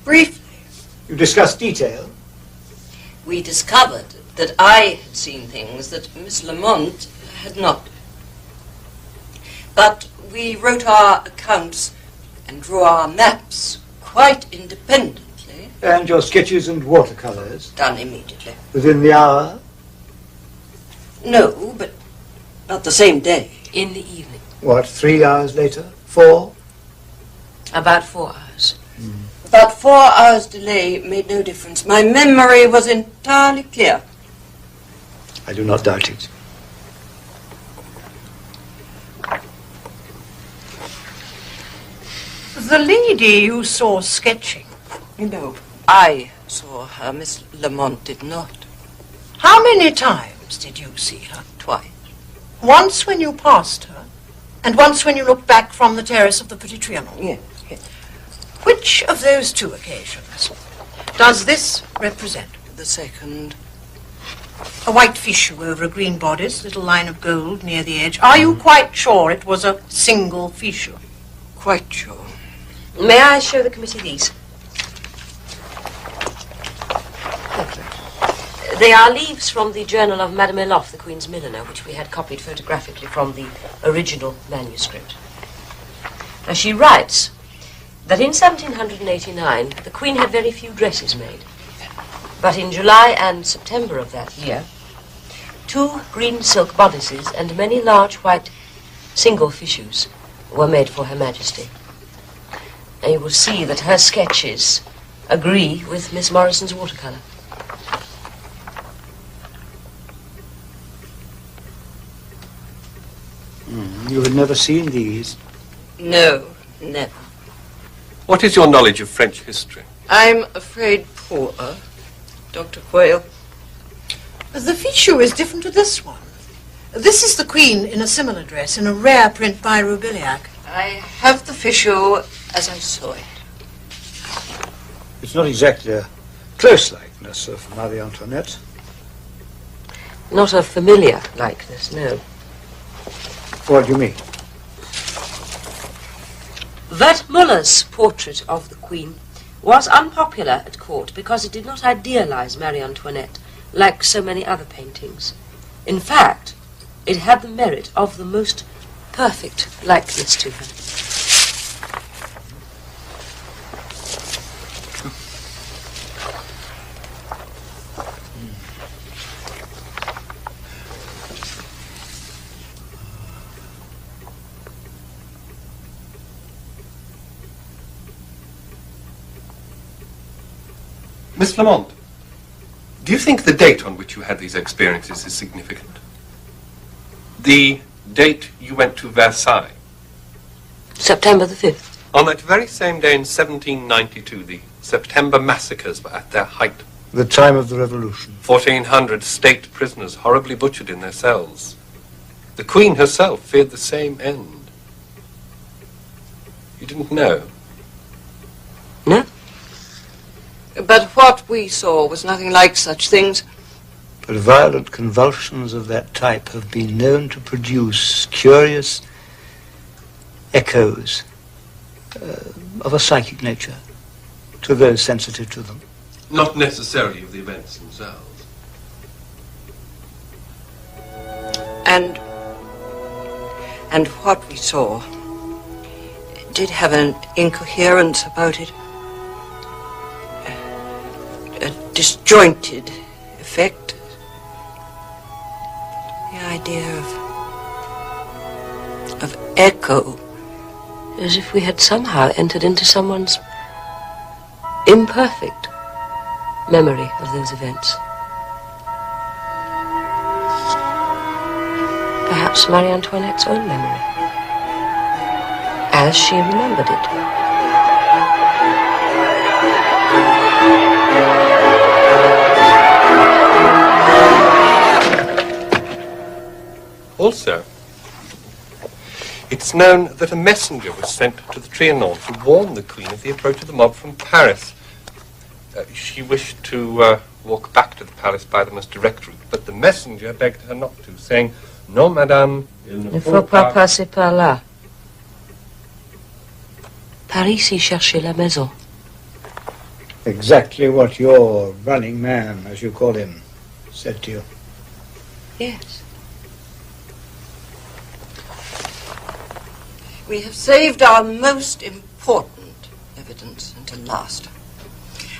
S9: Briefly.
S11: You discussed detail.
S3: We discovered that I had seen things that Miss Lamont had not. But we wrote our accounts and drew our maps quite independently.
S11: And your sketches and watercolours?
S3: Done immediately.
S11: Within the hour?
S3: No, but not the same day. In the evening.
S11: What, 3 hours later? 4?
S3: About 4 hours. About 4 hours delay made no difference. My memory was entirely clear.
S11: I do not doubt it.
S9: The lady you saw sketching?
S3: No, I saw her. Miss Lamont did not.
S9: How many times did you see her?
S3: Twice.
S9: Once when you passed her, and once when you looked back from the terrace of the Petit Trianon?
S3: Yes.
S9: Which of those two occasions does this represent?
S3: The second.
S9: A white fichu over a green bodice, little line of gold near the edge. Are you quite sure it was a single fichu?
S3: Quite sure. May I show the committee these? Thank you. They are leaves from the journal of Madame Eloff, the Queen's milliner, which we had copied photographically from the original manuscript. Now, she writes that in 1789, the Queen had very few dresses made. But in July and September of that year, 2 green silk bodices and many large white single fichus were made for Her Majesty. And you will see that her sketches agree with Miss Morison's watercolour.
S11: You had never seen these?
S3: No, never.
S12: What is your knowledge of French history?
S3: I'm afraid poor, Dr. Quayle.
S9: The fichu is different to this one. This is the Queen in a similar dress, in a rare print by Roubiliac.
S3: I have the fichu as I saw it.
S11: It's not exactly a close likeness of Marie Antoinette.
S2: Not a familiar likeness, no.
S11: What do you mean?
S2: Wertmüller's portrait of the Queen was unpopular at court because it did not idealize Marie Antoinette like so many other paintings. In fact, it had the merit of the most perfect likeness to her.
S12: Miss Flamont, do you think the date on which you had these experiences is significant? The date you went to Versailles?
S2: September the 5th.
S12: On that very same day in 1792, the September massacres were at their height.
S11: The time of the revolution.
S12: 1,400 state prisoners horribly butchered in their cells. The Queen herself feared the same end. You didn't know?
S2: No.
S3: But what we saw was nothing like such things.
S11: But violent convulsions of that type have been known to produce curious echoes of a psychic nature to those sensitive to them.
S12: Not necessarily of the events themselves.
S3: And what we saw did have an incoherence about it. A disjointed effect. The idea of echo.
S2: As if we had somehow entered into someone's imperfect memory of those events. Perhaps Marie Antoinette's own memory, as she remembered it.
S12: Also, it's known that a messenger was sent to the Trianon to warn the Queen of the approach of the mob from Paris. She wished to walk back to the palace by the most direct route, but the messenger begged her not to, saying, "Non, madame, il ne faut pas
S2: passer par là. Par ici chercher la maison."
S11: Exactly what your running man, as you call him, said to you.
S2: Yes.
S3: We have saved our most important evidence until last.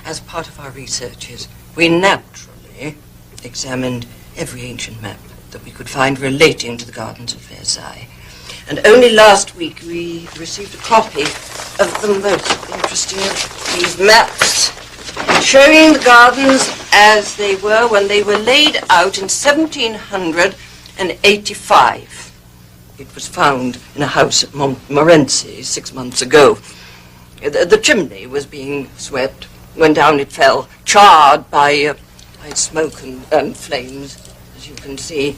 S3: As part of our researches, we naturally examined every ancient map that we could find relating to the gardens of Versailles. And only last week we received a copy of the most interesting of these maps, showing the gardens as they were when they were laid out in 1785. It was found in a house at Moberly 6 months ago. The chimney was being swept. When down it fell, charred by smoke and flames, as you can see.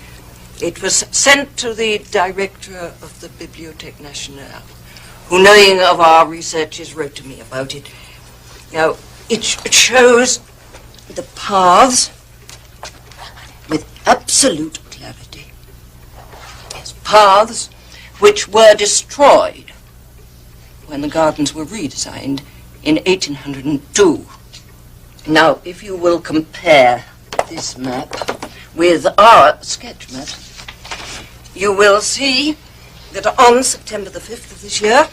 S3: It was sent to the director of the Bibliothèque Nationale, who, knowing of our researches, wrote to me about it. Now, it shows the paths with absolute clarity. Yes, paths which were destroyed when the gardens were redesigned in 1802. Now, if you will compare this map with our sketch map, you will see that on September the 5th of this year,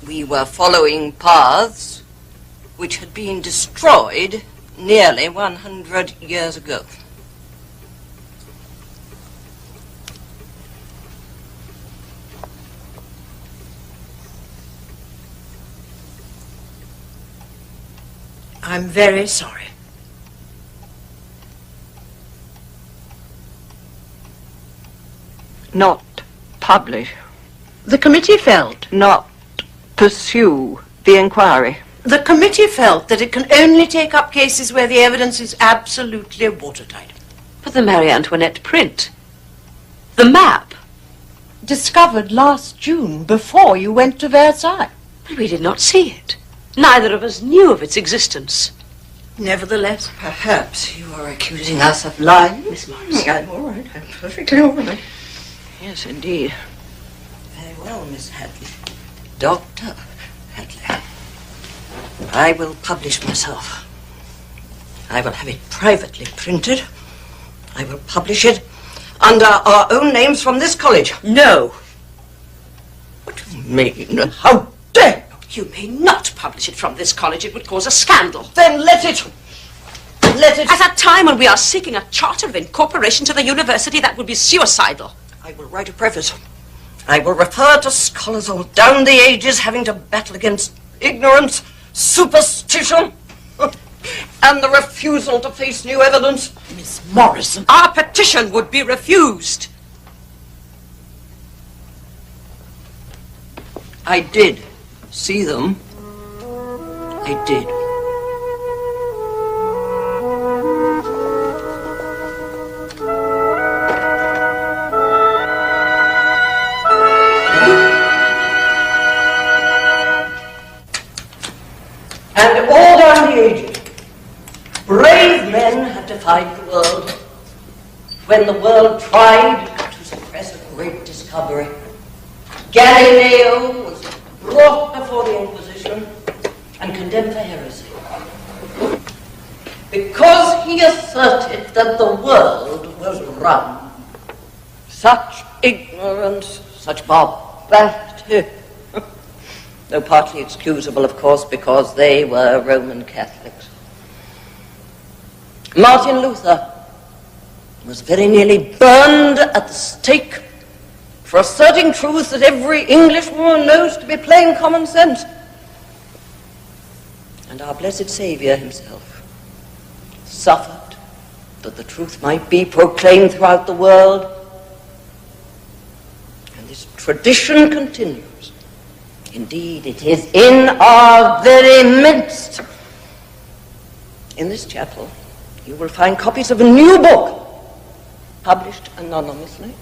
S3: we were following paths which had been destroyed nearly 100 years ago. I'm very sorry.
S4: Not publish.
S9: The committee felt.
S4: Not pursue the inquiry.
S9: The committee felt that it can only take up cases where the evidence is absolutely watertight.
S2: But the Marie Antoinette print. The map.
S9: Discovered last June, before you went to Versailles.
S2: But we did not see it. Neither of us knew of its existence.
S9: Nevertheless,
S3: perhaps you are accusing us of lying,
S2: Miss Morison.
S3: I'm all right. I'm perfectly all right.
S4: Yes, indeed.
S3: Very well, Miss Hadley. Dr. Hadley. I will publish myself. I will have it privately printed. I will publish it under our own names from this college.
S2: No.
S3: What do you mean? How dare
S2: you? may not publish it from this college. It would cause a scandal.
S3: Then let it. Let it.
S2: At a time when we are seeking a charter of incorporation to the university, that would be suicidal.
S3: I will write a preface. I will refer to scholars all down the ages having to battle against ignorance, superstition, and the refusal to face new evidence.
S9: Miss Morison.
S3: Our petition would be refused. I did see them. I did. And all down the ages, brave men have defied the world. When the world tried to suppress a great discovery, Galileo was brought before the Inquisition and condemned for heresy, because he asserted that the world was round. Such ignorance, such barbarity, though partly excusable, of course, because they were Roman Catholics. Martin Luther was very nearly burned at the stake for asserting truths that every Englishwoman knows to be plain common sense. And our blessed Saviour himself suffered that the truth might be proclaimed throughout the world. And this tradition continues. Indeed, it is in our very midst. In this chapel, you will find copies of a new book, published anonymously,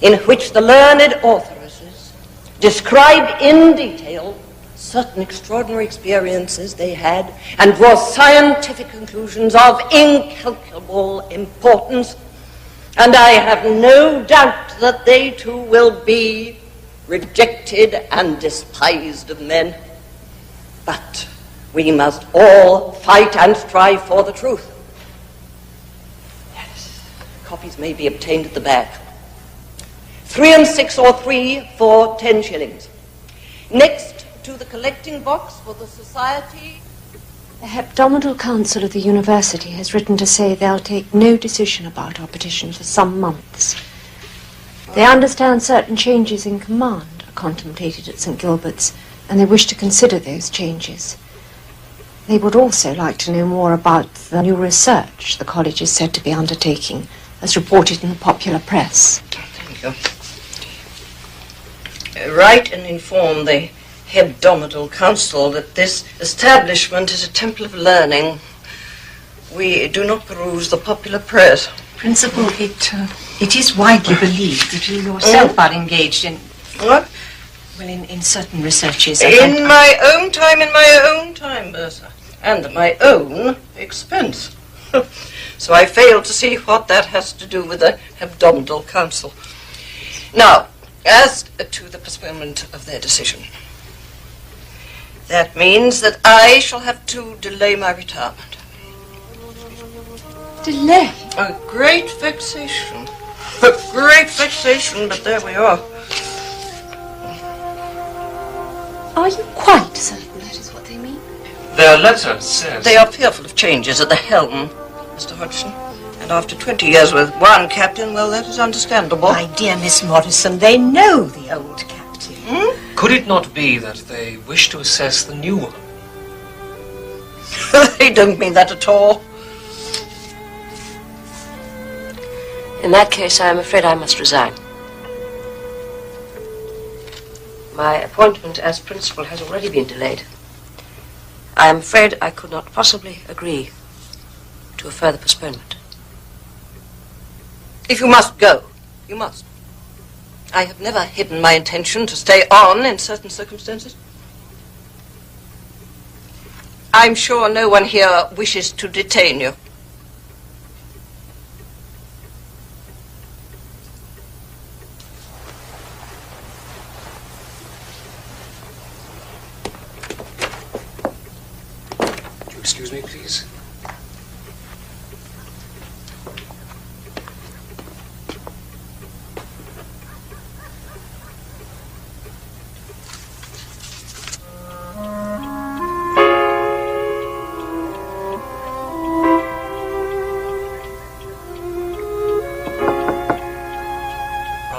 S3: in which the learned authoresses describe in detail certain extraordinary experiences they had and draw scientific conclusions of incalculable importance. And I have no doubt that they too will be rejected and despised of men. But we must all fight and strive for the truth. Yes, copies may be obtained at the back. 3 and 6 or 3 for 10 shillings. Next to the collecting box for the society.
S1: The Hebdomadal Council of the University has written to say they'll take no decision about our petition for some months. They understand certain changes in command are contemplated at St. Gilbert's, and they wish to consider those changes. They would also like to know more about the new research the college is said to be undertaking, as reported in the popular press.
S3: Thank you. Write and inform the Hebdomadal Council that this establishment is a temple of learning. We do not peruse the popular press.
S13: Principal, it is widely believed that you yourself are engaged in...
S3: What?
S13: Well, in certain researches.
S3: In my own time, Bertha, and at my own expense. So I fail to see what that has to do with the Hebdomadal Council. Now, as to the postponement of their decision, that means that I shall have to delay my retirement.
S1: Delay?
S3: A great vexation. A great vexation, but there we are.
S1: Are you quite certain that is what they mean?
S6: Their letter says...
S3: They are fearful of changes at the helm, Mr. Hodgson. And after 20 years with one captain, well, that is understandable.
S13: My dear Miss Morison, they know the old captain.
S6: Could it not be that they wish to assess the new one?
S3: They don't mean that at all.
S2: In that case, I am afraid I must resign. My appointment as principal has already been delayed. I am afraid I could not possibly agree to a further postponement.
S3: If you must go, you must. I have never hidden my intention to stay on in certain circumstances. I'm sure no one here wishes to detain you.
S6: Would you excuse me, please?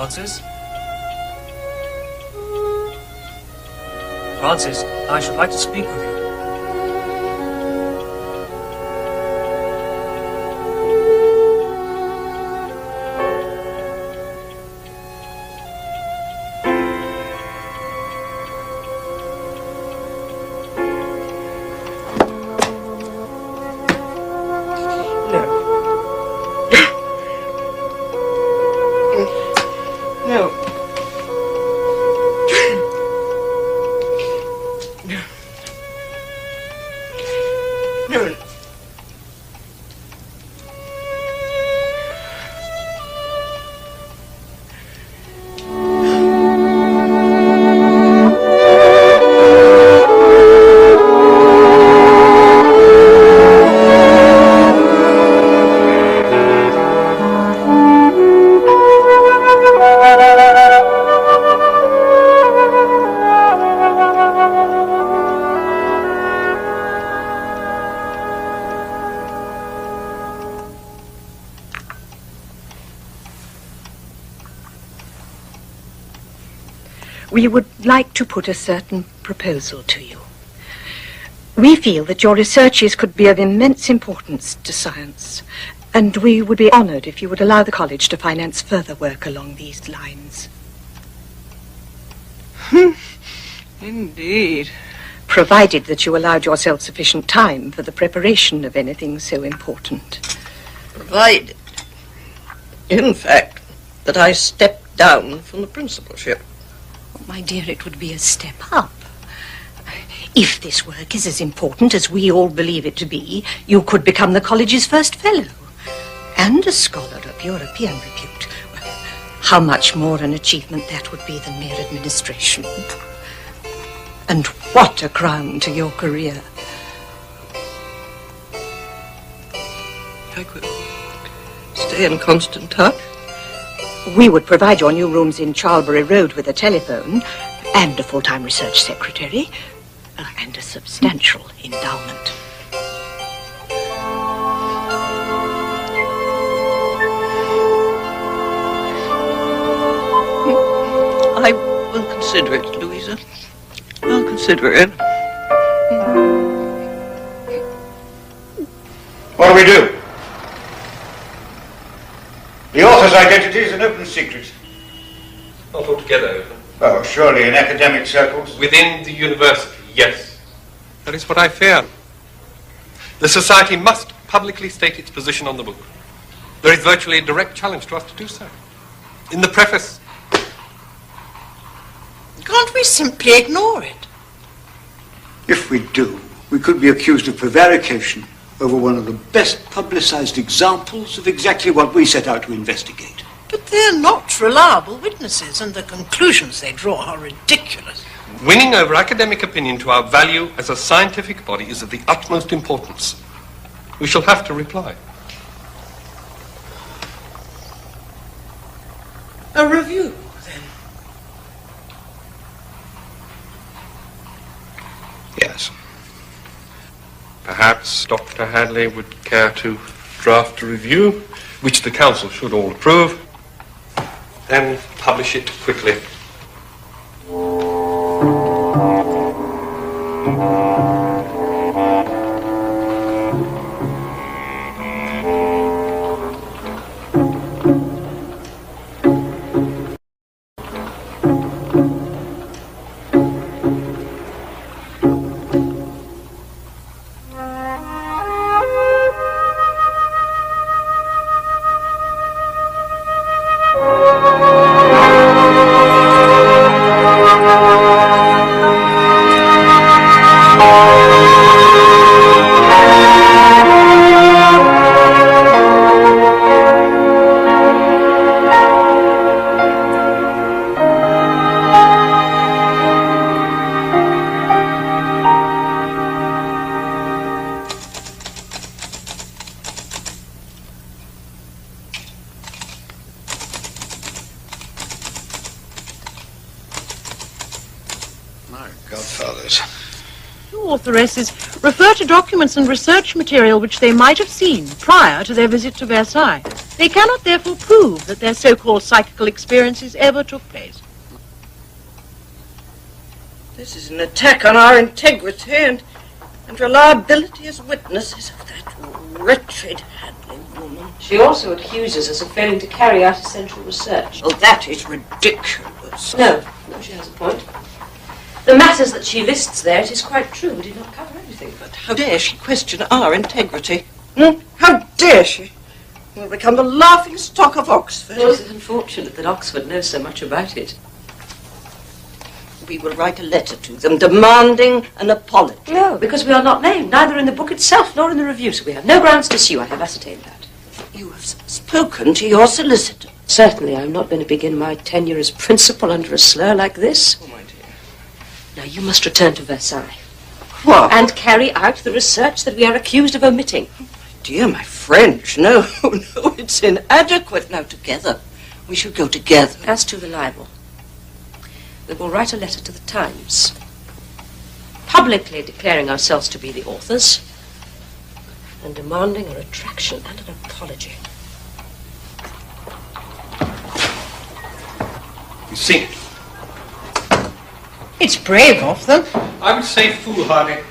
S6: Francis? Francis, I should like to speak with you.
S14: We would like to put a certain proposal to you. We feel that your researches could be of immense importance to science, and we would be honoured if you would allow the college to finance further work along these lines.
S4: Indeed.
S14: Provided that you allowed yourself sufficient time for the preparation of anything so important.
S9: Provided, in fact, that I step down from the principalship.
S14: Oh, my dear, it would be a step up. If this work is as important as we all believe it to be, you could become the college's first fellow and a scholar of European repute. How much more an achievement that would be than mere administration. And what a crown to your career.
S9: I could stay in constant touch.
S14: We would provide your new rooms in Charlbury Road with a telephone and a full-time research secretary and a substantial endowment.
S9: I will consider it, Louisa. I'll consider it.
S11: What do we do? The author's identity is an open secret.
S12: Not altogether open.
S11: Oh, surely in academic circles.
S12: Within the university, yes. That is what I fear. The society must publicly state its position on the book. There is virtually a direct challenge to us to do so. In the preface.
S9: Can't we simply ignore it?
S11: If we do, we could be accused of prevarication over one of the best publicized examples of exactly what we set out to investigate.
S9: But they're not reliable witnesses, and the conclusions they draw are ridiculous.
S12: Winning over academic opinion to our value as a scientific body is of the utmost importance. We shall have to reply.
S9: A review, then?
S12: Yes. Perhaps Dr. Hadley would care to draft a review, which the council should all approve, then publish it quickly.
S15: Authoresses refer to documents and research material which they might have seen prior to their visit to Versailles. They cannot therefore prove that their so-called psychical experiences ever took place.
S9: This is an attack on our integrity and reliability as witnesses of that wretched Hadley woman.
S2: She also accuses us of failing to carry out essential research.
S9: Oh, that is ridiculous.
S2: No, she has a point. The matters that she lists there, it is quite true, we did not cover everything.
S9: But how dare she question our integrity? How dare she? We'll become the laughing stock of Oxford.
S2: Well, it's unfortunate that Oxford knows so much about it.
S9: We will write a letter to them demanding an apology.
S2: No, because we are not named, neither in the book itself nor in the review, so we have no grounds to sue. I have ascertained that.
S9: You have spoken to your solicitor.
S2: Certainly, I'm not going to begin my tenure as principal under a slur like this.
S9: Oh, my dear.
S2: Now, you must return to Versailles.
S9: What?
S2: And carry out the research that we are accused of omitting.
S9: Dear, my French, no, it's inadequate. Now, together. We should go together.
S2: As to the libel, we will write a letter to the Times, publicly declaring ourselves to be the authors and demanding a retraction and an apology.
S12: You've seen it.
S9: It's brave of them.
S12: I would say foolhardy.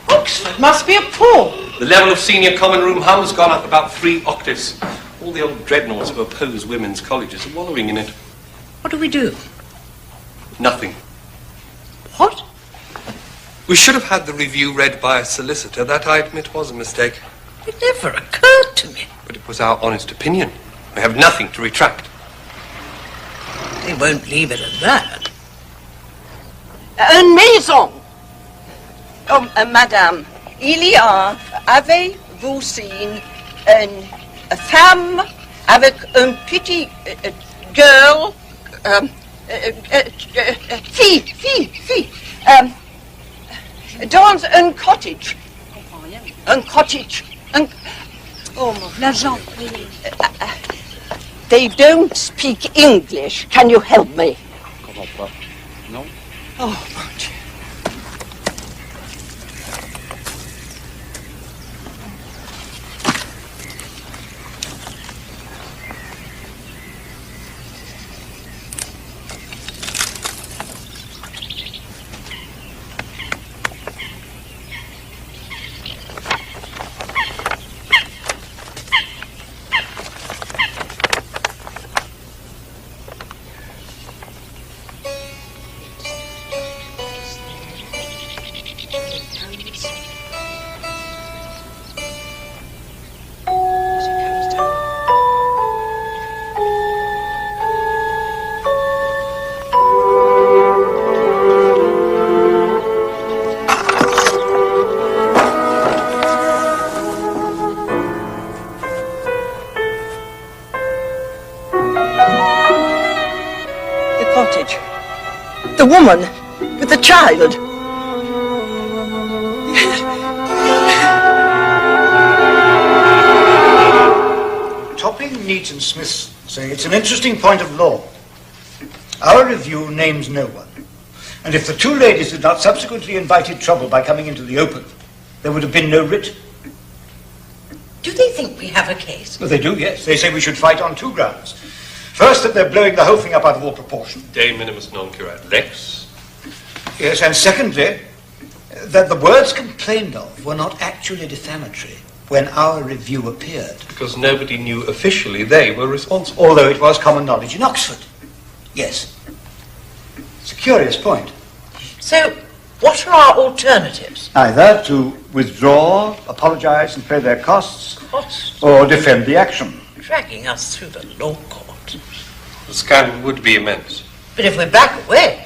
S9: Oxford must be appalled.
S12: The level of senior common room hum has gone up about 3 octaves. All the old dreadnoughts who oppose women's colleges are wallowing in it.
S13: What do we do?
S12: Nothing.
S9: What?
S12: We should have had the review read by a solicitor. That, I admit, was a mistake.
S13: It never occurred to me.
S12: But it was our honest opinion. We have nothing to retract.
S13: They won't leave it at that.
S4: Une maison. Oh, madame, avez-vous seen une femme avec un petit girl, fille, dans un cottage. Un cottage. Oh,
S13: L'agent.
S4: They don't speak English. Can you help me?
S16: Comment pas? Non?
S4: Oh, mon Dieu. The woman with the child.
S11: Topping, Neat and Smith say it's an interesting point of law. Our review names no one. And if the two ladies had not subsequently invited trouble by coming into the open, there would have been no writ.
S13: Do they think we have a case?
S11: Well, they do, yes. They say we should fight on 2 grounds. First, that they're blowing the whole thing up out of all proportion.
S12: De minimis non curat lex.
S11: Yes, and secondly, that the words complained of were not actually defamatory when our review appeared.
S12: Because nobody knew officially they were responsible.
S11: Although it was common knowledge in Oxford. Yes. It's a curious point.
S13: So, what are our alternatives?
S11: Either to withdraw, apologize and pay their costs,
S13: Costs?
S11: or defend the action.
S13: Dragging us through the law court.
S12: The scandal would be immense.
S13: But if we back away...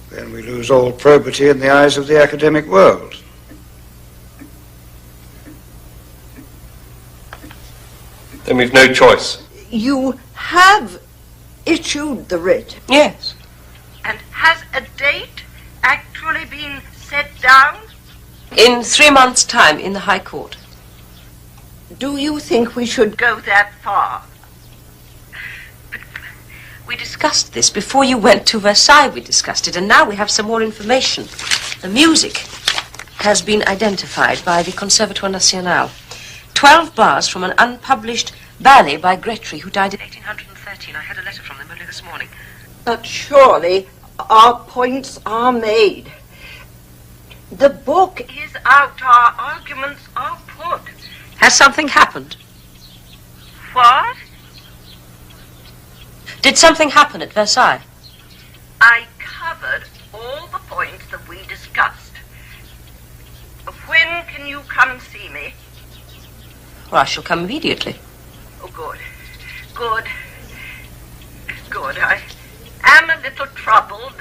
S11: Then we lose all probity in the eyes of the academic world.
S12: Then we've no choice.
S4: You have issued the writ.
S2: Yes.
S4: And has a date actually been set down?
S2: In 3 months' time in the High Court.
S4: Do you think we should go that far?
S2: We discussed this before you went to Versailles. We discussed it, and now we have some more information. The music has been identified by the Conservatoire National. 12 bars from an unpublished ballet by Grétry, who died in 1813. I had a letter from them only this morning.
S4: But surely our points are made. The book is out, our arguments are put.
S2: Has something happened?
S4: What?
S2: Did something happen at Versailles?
S4: I covered all the points that we discussed. When can you come see me?
S2: Well, I shall come immediately.
S4: Oh, good. Good. Good. I am a little troubled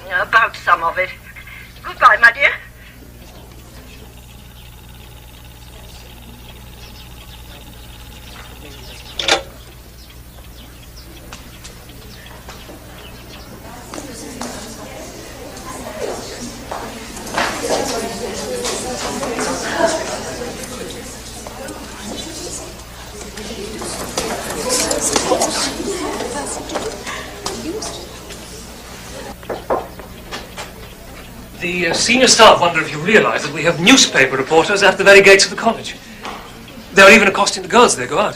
S4: about some of it. Goodbye, my dear.
S6: The senior staff wonder if you realize that we have newspaper reporters at the very gates of the college. They're even accosting the girls as they go out.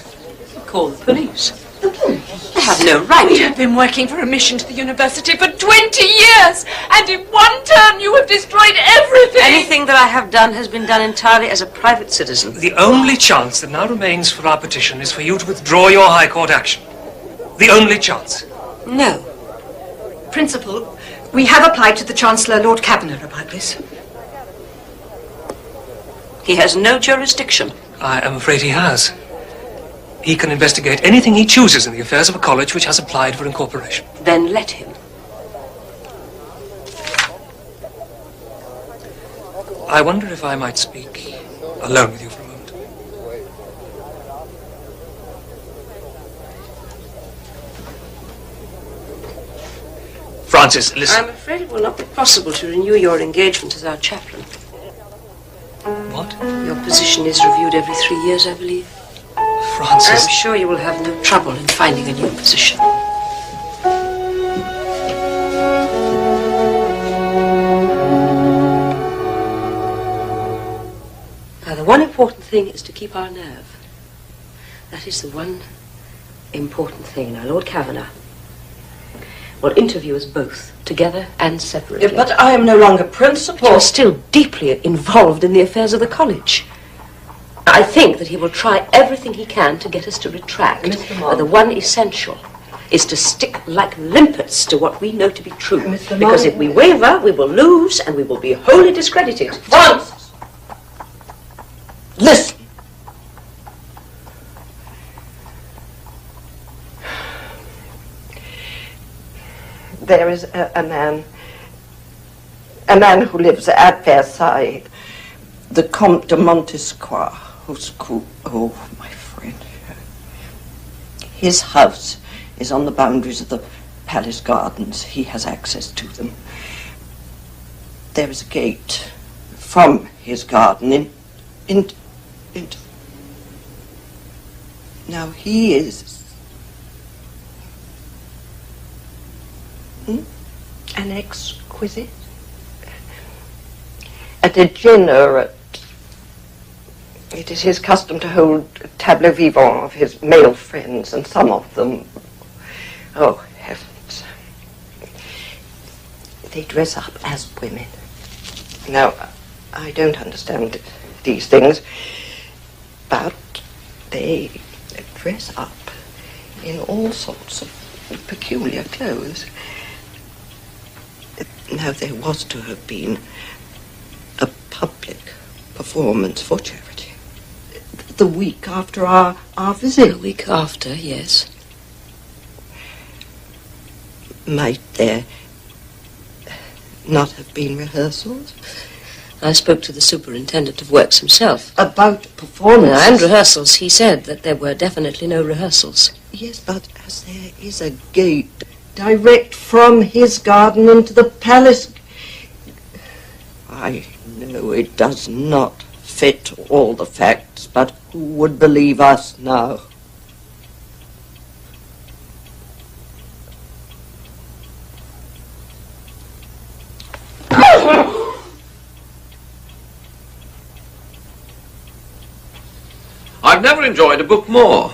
S2: Call the police.
S13: The police?
S2: I have no right.
S17: We have been working for a mission to the university for 20 years, and in one term you have destroyed everything.
S2: Anything that I have done has been done entirely as a private citizen.
S6: The only chance that now remains for our petition is for you to withdraw your High Court action. The only chance.
S2: No.
S14: Principal, we have applied to the Chancellor, Lord Kavanagh, about this.
S2: He has no jurisdiction.
S6: I am afraid he has. He can investigate anything he chooses in the affairs of a college which has applied for incorporation.
S2: Then let him.
S6: I wonder if I might speak alone with you for a moment. Francis, listen.
S2: I'm afraid it will not be possible to renew your engagement as our chaplain.
S6: What?
S2: Your position is reviewed every 3 years, I believe.
S6: Francis.
S2: I'm sure you will have no trouble in finding a new position. Now, the one important thing is to keep our nerve. That is the one important thing. Now, Lord Kavanagh will interview us both, together and separately.
S3: But I am no longer principal.
S2: You're still deeply involved in the affairs of the college. I think that he will try everything he can to get us to retract. But the one essential is to stick like limpets to what we know to be true. Because if we waver, we will lose and we will be wholly discredited.
S3: Francis! Listen!
S4: There is a man who lives at Versailles, the Comte de Montesquieu, who's oh, my friend. His house is on the boundaries of the palace gardens. He has access to them. There is a gate from his garden into. Now he is an exquisite, a degenerate. It is his custom to hold tableaux vivants of his male friends, and some of them, oh heavens, they dress up as women. Now, I don't understand these things, but they dress up in all sorts of peculiar clothes. Now, there was to have been a public performance for charity the week after our visit.
S2: A week after, yes.
S4: Might there not have been rehearsals?
S2: I spoke to the superintendent of works himself.
S4: About performances?
S2: And rehearsals. He said that there were definitely no rehearsals.
S4: Yes, but as there is a gate direct from his garden into the palace, I know it does not fit all the facts, but who would believe us now?
S18: I've never enjoyed a book more.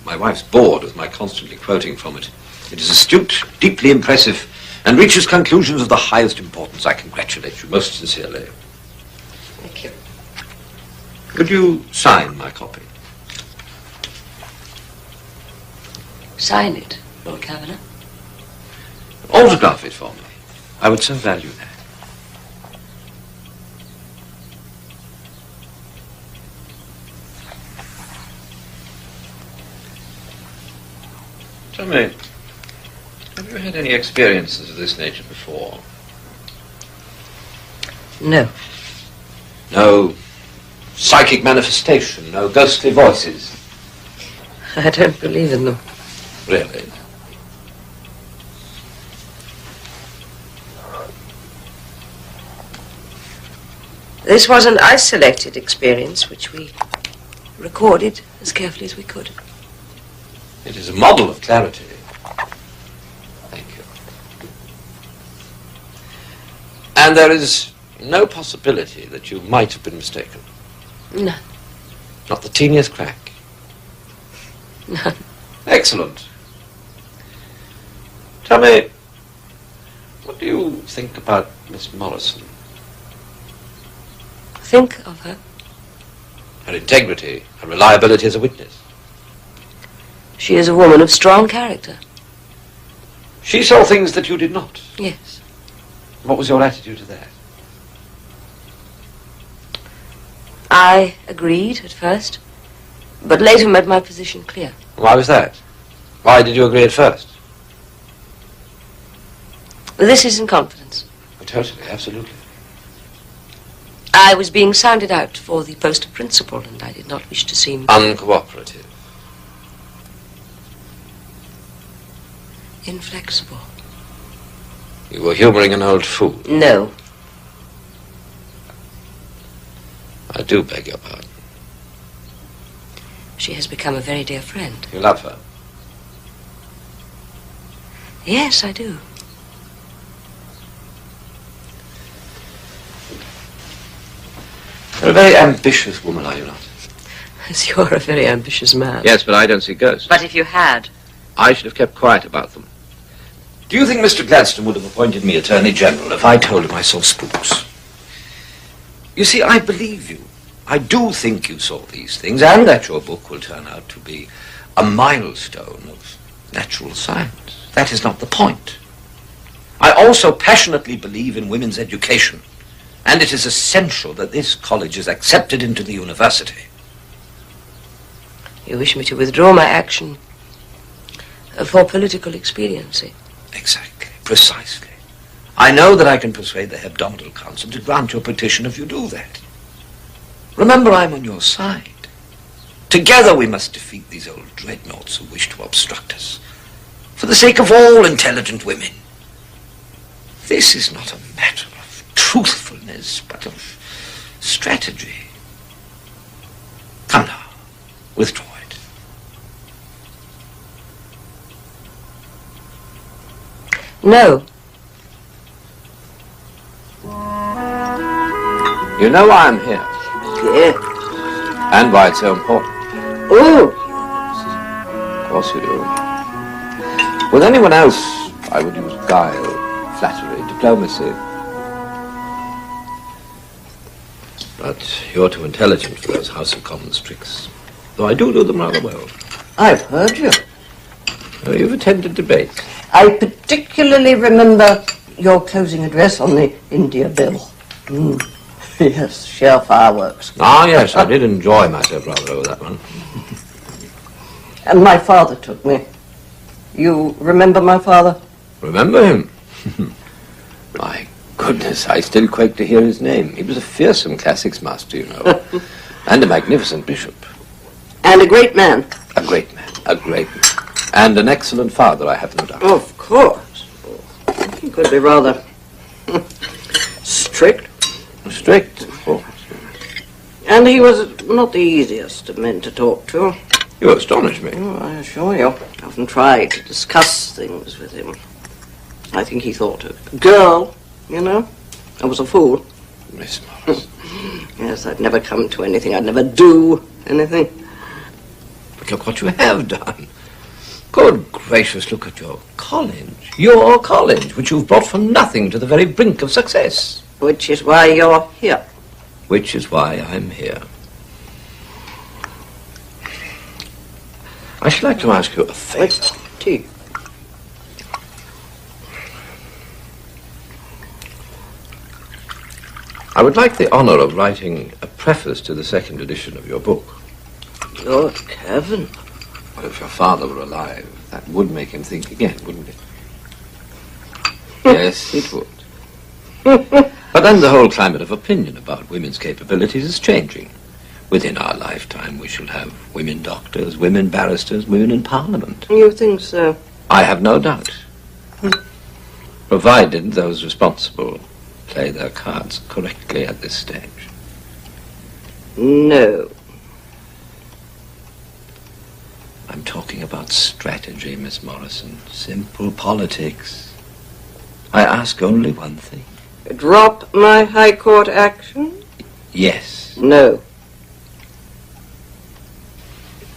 S18: My wife's bored with my constantly quoting from it. It is astute, deeply impressive, and reaches conclusions of the highest importance. I congratulate you most sincerely.
S2: Thank you.
S18: Could you sign my copy?
S2: Sign it, Lord Kavanagh.
S18: Autograph it for me. I would so value that. Tell me, have you had any experiences of this nature before?
S2: No.
S18: No psychic manifestation, no ghostly voices?
S2: I don't believe in them.
S18: Really?
S2: This was an isolated experience which we recorded as carefully as we could.
S18: It is a model of clarity. Thank you. And there is no possibility that you might have been mistaken?
S2: None.
S18: Not the teeniest crack?
S2: None.
S18: Excellent. Tell me, what do you think about Miss Morison?
S2: Think of her.
S18: Her integrity, her reliability as a witness.
S2: She is a woman of strong character.
S18: She saw things that you did not.
S2: Yes.
S18: What was your attitude to that?
S2: I agreed at first, but later made my position clear.
S18: Why was that? Why did you agree at first?
S2: This is in confidence.
S18: Totally, absolutely.
S2: I was being sounded out for the post of principal, and I did not wish to seem...
S18: Uncooperative.
S2: Inflexible.
S18: You were humouring an old fool.
S2: No.
S18: I do beg your pardon.
S2: She has become a very dear friend.
S18: You love her?
S2: Yes, I do.
S18: You're a very ambitious woman, are you not?
S2: As you're a very ambitious man.
S18: Yes, but I don't see ghosts.
S2: But if you had...
S18: I should have kept quiet about them. Do you think Mr. Gladstone would have appointed me Attorney General if I told him I saw spooks? You see, I believe you. I do think you saw these things, and that your book will turn out to be a milestone of natural science. That is not the point. I also passionately believe in women's education, and it is essential that this college is accepted into the university.
S2: You wish me to withdraw my action for political expediency?
S18: Exactly, precisely. I know that I can persuade the Hebdomadal Council to grant your petition if you do that. Remember, I'm on your side. Together we must defeat these old dreadnoughts who wish to obstruct us. For the sake of all intelligent women. This is not a matter of truthfulness, but of strategy. Come now, withdraw it.
S2: No.
S18: You know why I'm here.
S2: Yes.
S18: And why it's so important.
S2: Oh.
S18: Of course you do. With anyone else, I would use guile, flattery, diplomacy. But you're too intelligent for those House of Commons tricks. Though I do them rather well.
S9: I've heard you.
S18: Oh, you've attended debates.
S9: I particularly remember your closing address on the India Bill. Yes, sheer fireworks.
S18: Ah, yes, I did enjoy myself rather over that one.
S9: And my father took me. You remember my father?
S18: Remember him? My goodness, I still quake to hear his name. He was a fearsome classics master, you know, and a magnificent bishop.
S9: And a great man.
S18: A great man, a great man. And an excellent father, I have no doubt.
S9: Of course. He could be rather strict.
S18: Strict, of course.
S9: And he was not the easiest of men to talk to.
S18: You astonish me.
S9: Oh, I assure you. I often tried to discuss things with him. I think he thought a girl, you know. I was a fool.
S18: Miss Morris.
S9: Yes, I'd never come to anything. I'd never do anything.
S18: But look what you have done. Good gracious, look at your college. Your college, which you've brought from nothing to the very brink of success.
S9: Which is why you're here.
S18: Which is why I'm here. I should like to ask you a favor.
S9: Tea.
S18: I would like the honor of writing a preface to the second edition of your book.
S9: Good heaven.
S18: Well, if your father were alive, that would make him think again, wouldn't it? Yes, it would. But then the whole climate of opinion about women's capabilities is changing. Within our lifetime, we shall have women doctors, women barristers, women in Parliament.
S9: You think so?
S18: I have no doubt. Provided those responsible play their cards correctly at this stage.
S9: No.
S18: I'm talking about strategy, Miss Morison. Simple politics. I ask only one thing.
S9: Drop my High Court action?
S18: Yes.
S9: No.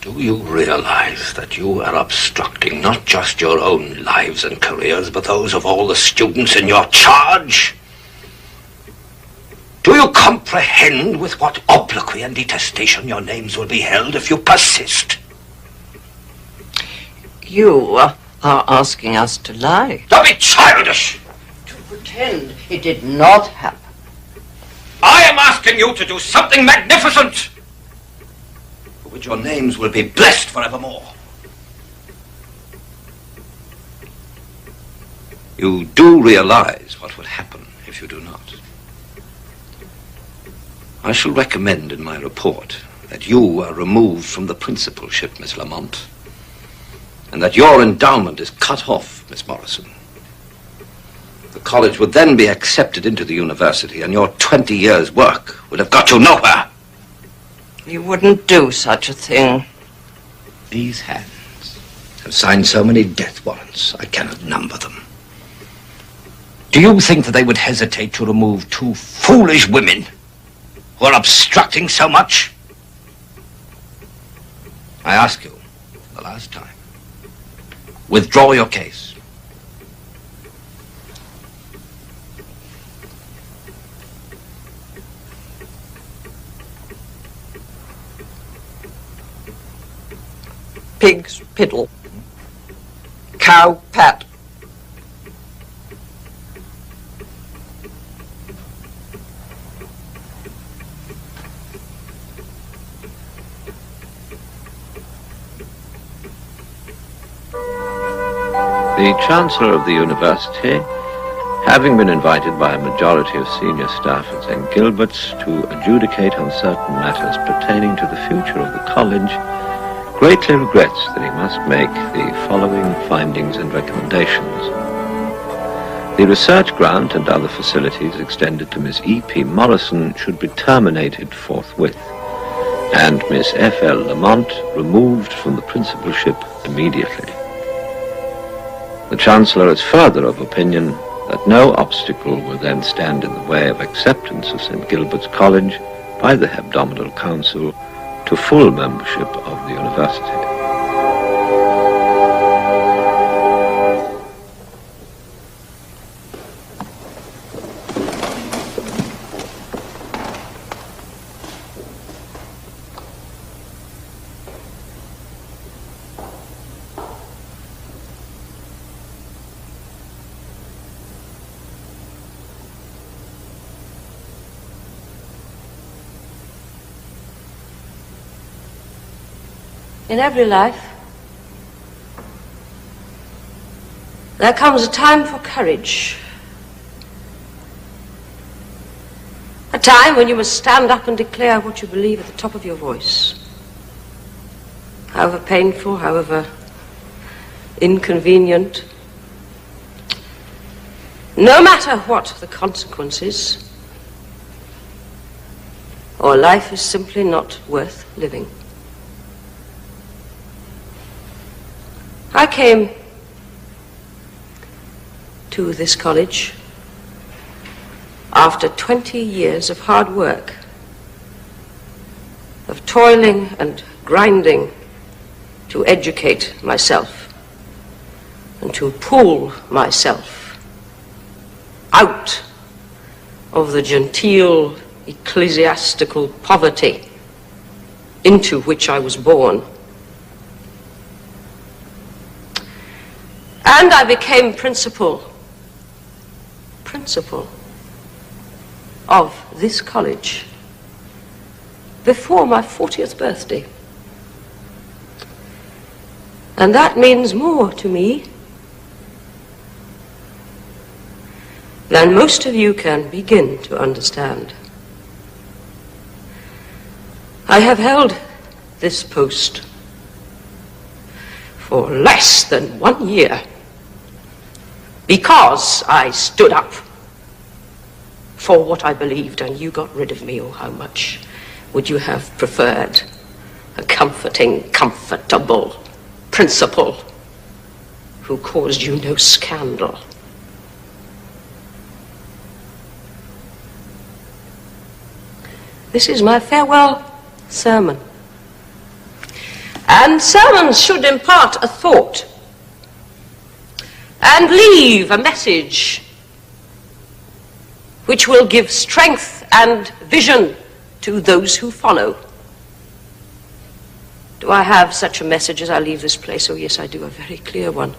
S18: Do you realize that you are obstructing not just your own lives and careers, but those of all the students in your charge? Do you comprehend with what obloquy and detestation your names will be held if you persist?
S4: You are asking us to lie.
S18: Don't be childish!
S4: To pretend it did not happen.
S18: I am asking you to do something magnificent, for which your names will be blessed forevermore. You do realize what would happen if you do not. I shall recommend in my report that you are removed from the principalship, Miss Lamont, and that your endowment is cut off, Miss Morison. The college would then be accepted into the university, and your 20 years' work would have got you nowhere.
S4: You wouldn't do such a thing.
S18: These hands have signed so many death warrants, I cannot number them. Do you think that they would hesitate to remove two foolish women who are obstructing so much? I ask you, the last time, withdraw your case.
S4: Pig's piddle. Cow pat.
S19: The Chancellor of the University, having been invited by a majority of senior staff at St. Gilbert's to adjudicate on certain matters pertaining to the future of the college, greatly regrets that he must make the following findings and recommendations. The research grant and other facilities extended to Miss E.P. Morison should be terminated forthwith, and Miss F.L. Lamont removed from the principalship immediately. The Chancellor is further of opinion that no obstacle will then stand in the way of acceptance of St. Gilbert's College by the Hebdomadal Council to full membership of the university.
S2: In every life, there comes a time for courage. A time when you must stand up and declare what you believe at the top of your voice. However painful, however inconvenient, no matter what the consequences, or life is simply not worth living. I came to this college after 20 years of hard work, of toiling and grinding to educate myself and to pull myself out of the genteel ecclesiastical poverty into which I was born. And I became principal of this college before my 40th birthday. And that means more to me than most of you can begin to understand. I have held this post for less than 1 year because I stood up for what I believed and you got rid of me. Oh, how much would you have preferred a comforting, comfortable principal who caused you no scandal? This is my farewell sermon. And sermons should impart a thought and leave a message which will give strength and vision to those who follow. Do I have such a message as I leave this place? Oh, yes, I do, a very clear one.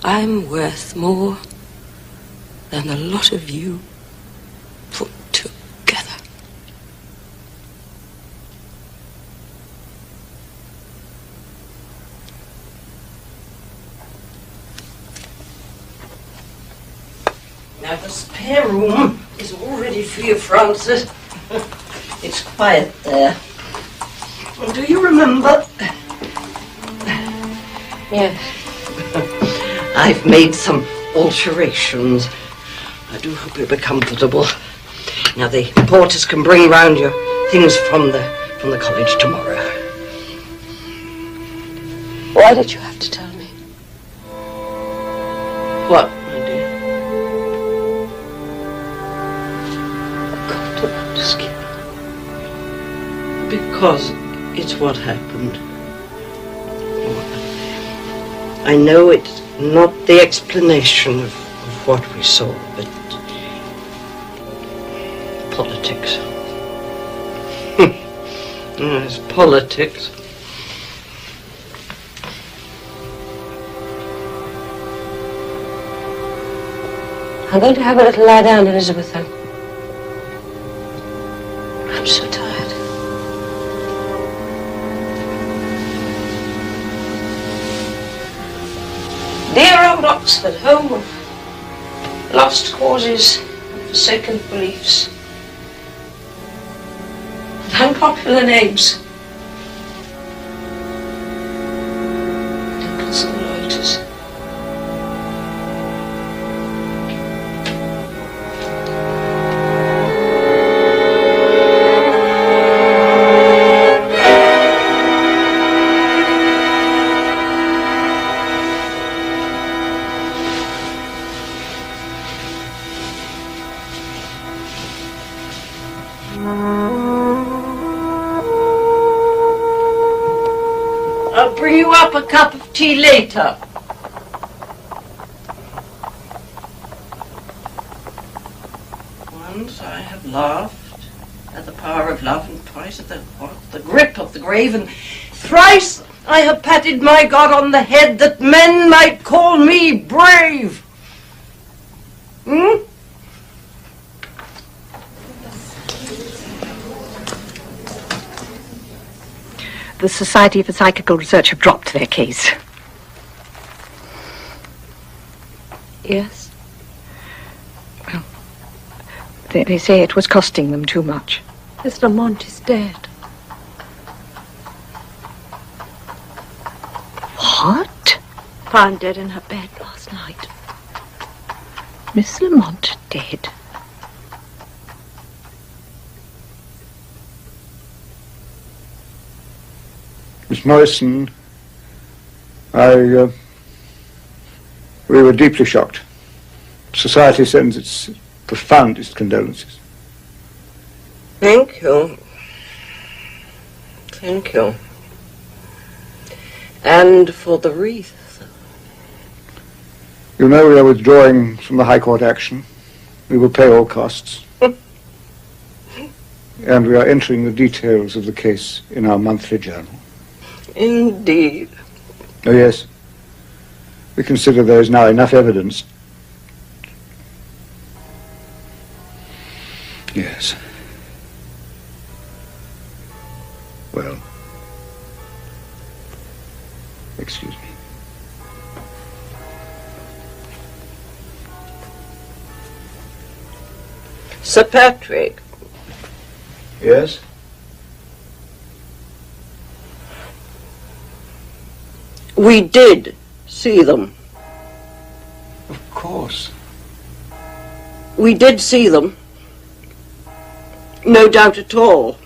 S2: I'm worth more than a lot of you put together.
S3: Now, the spare room is already free of Francis. It's quiet there. Do you remember?
S2: Yes.
S3: I've made some alterations. I do hope you'll be comfortable. Now, the porters can bring round your things from the college tomorrow.
S2: Why did you have to tell me?
S3: What, my dear?
S2: God, don't just keep.
S3: Because it's what happened. I know it's not the explanation of what we saw, but politics. Yes, politics.
S2: I'm going to have a little lie down, Elizabeth, then. I'm so tired. Dear old Oxford, home of lost causes and forsaken beliefs. And unpopular names. Nichols and loiters.
S3: I'll bring you up a cup of tea later. Once I have laughed at the power of love, and twice at the grip of the grave, and thrice I have patted my God on the head that men might call me brave.
S14: The Society for Psychical Research have dropped their case.
S2: Yes?
S14: Well, they say it was costing them too much.
S2: Miss Lamont is dead.
S14: What?
S2: Found dead in her bed last night.
S14: Miss Lamont dead?
S11: Miss Morison, we were deeply shocked. Society sends its profoundest condolences.
S3: Thank you. Thank you. And for the wreath.
S11: You know we are withdrawing from the High Court action. We will pay all costs. And we are entering the details of the case in our monthly journal.
S3: Indeed.
S11: Oh, yes. We consider there is now enough evidence. Yes. Well. Excuse me.
S3: Sir Patrick.
S11: Yes?
S3: We did see them.
S11: Of course.
S3: We did see them. No doubt at all.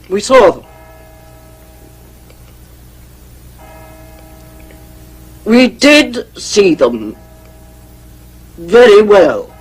S3: We saw them. We did see them very well.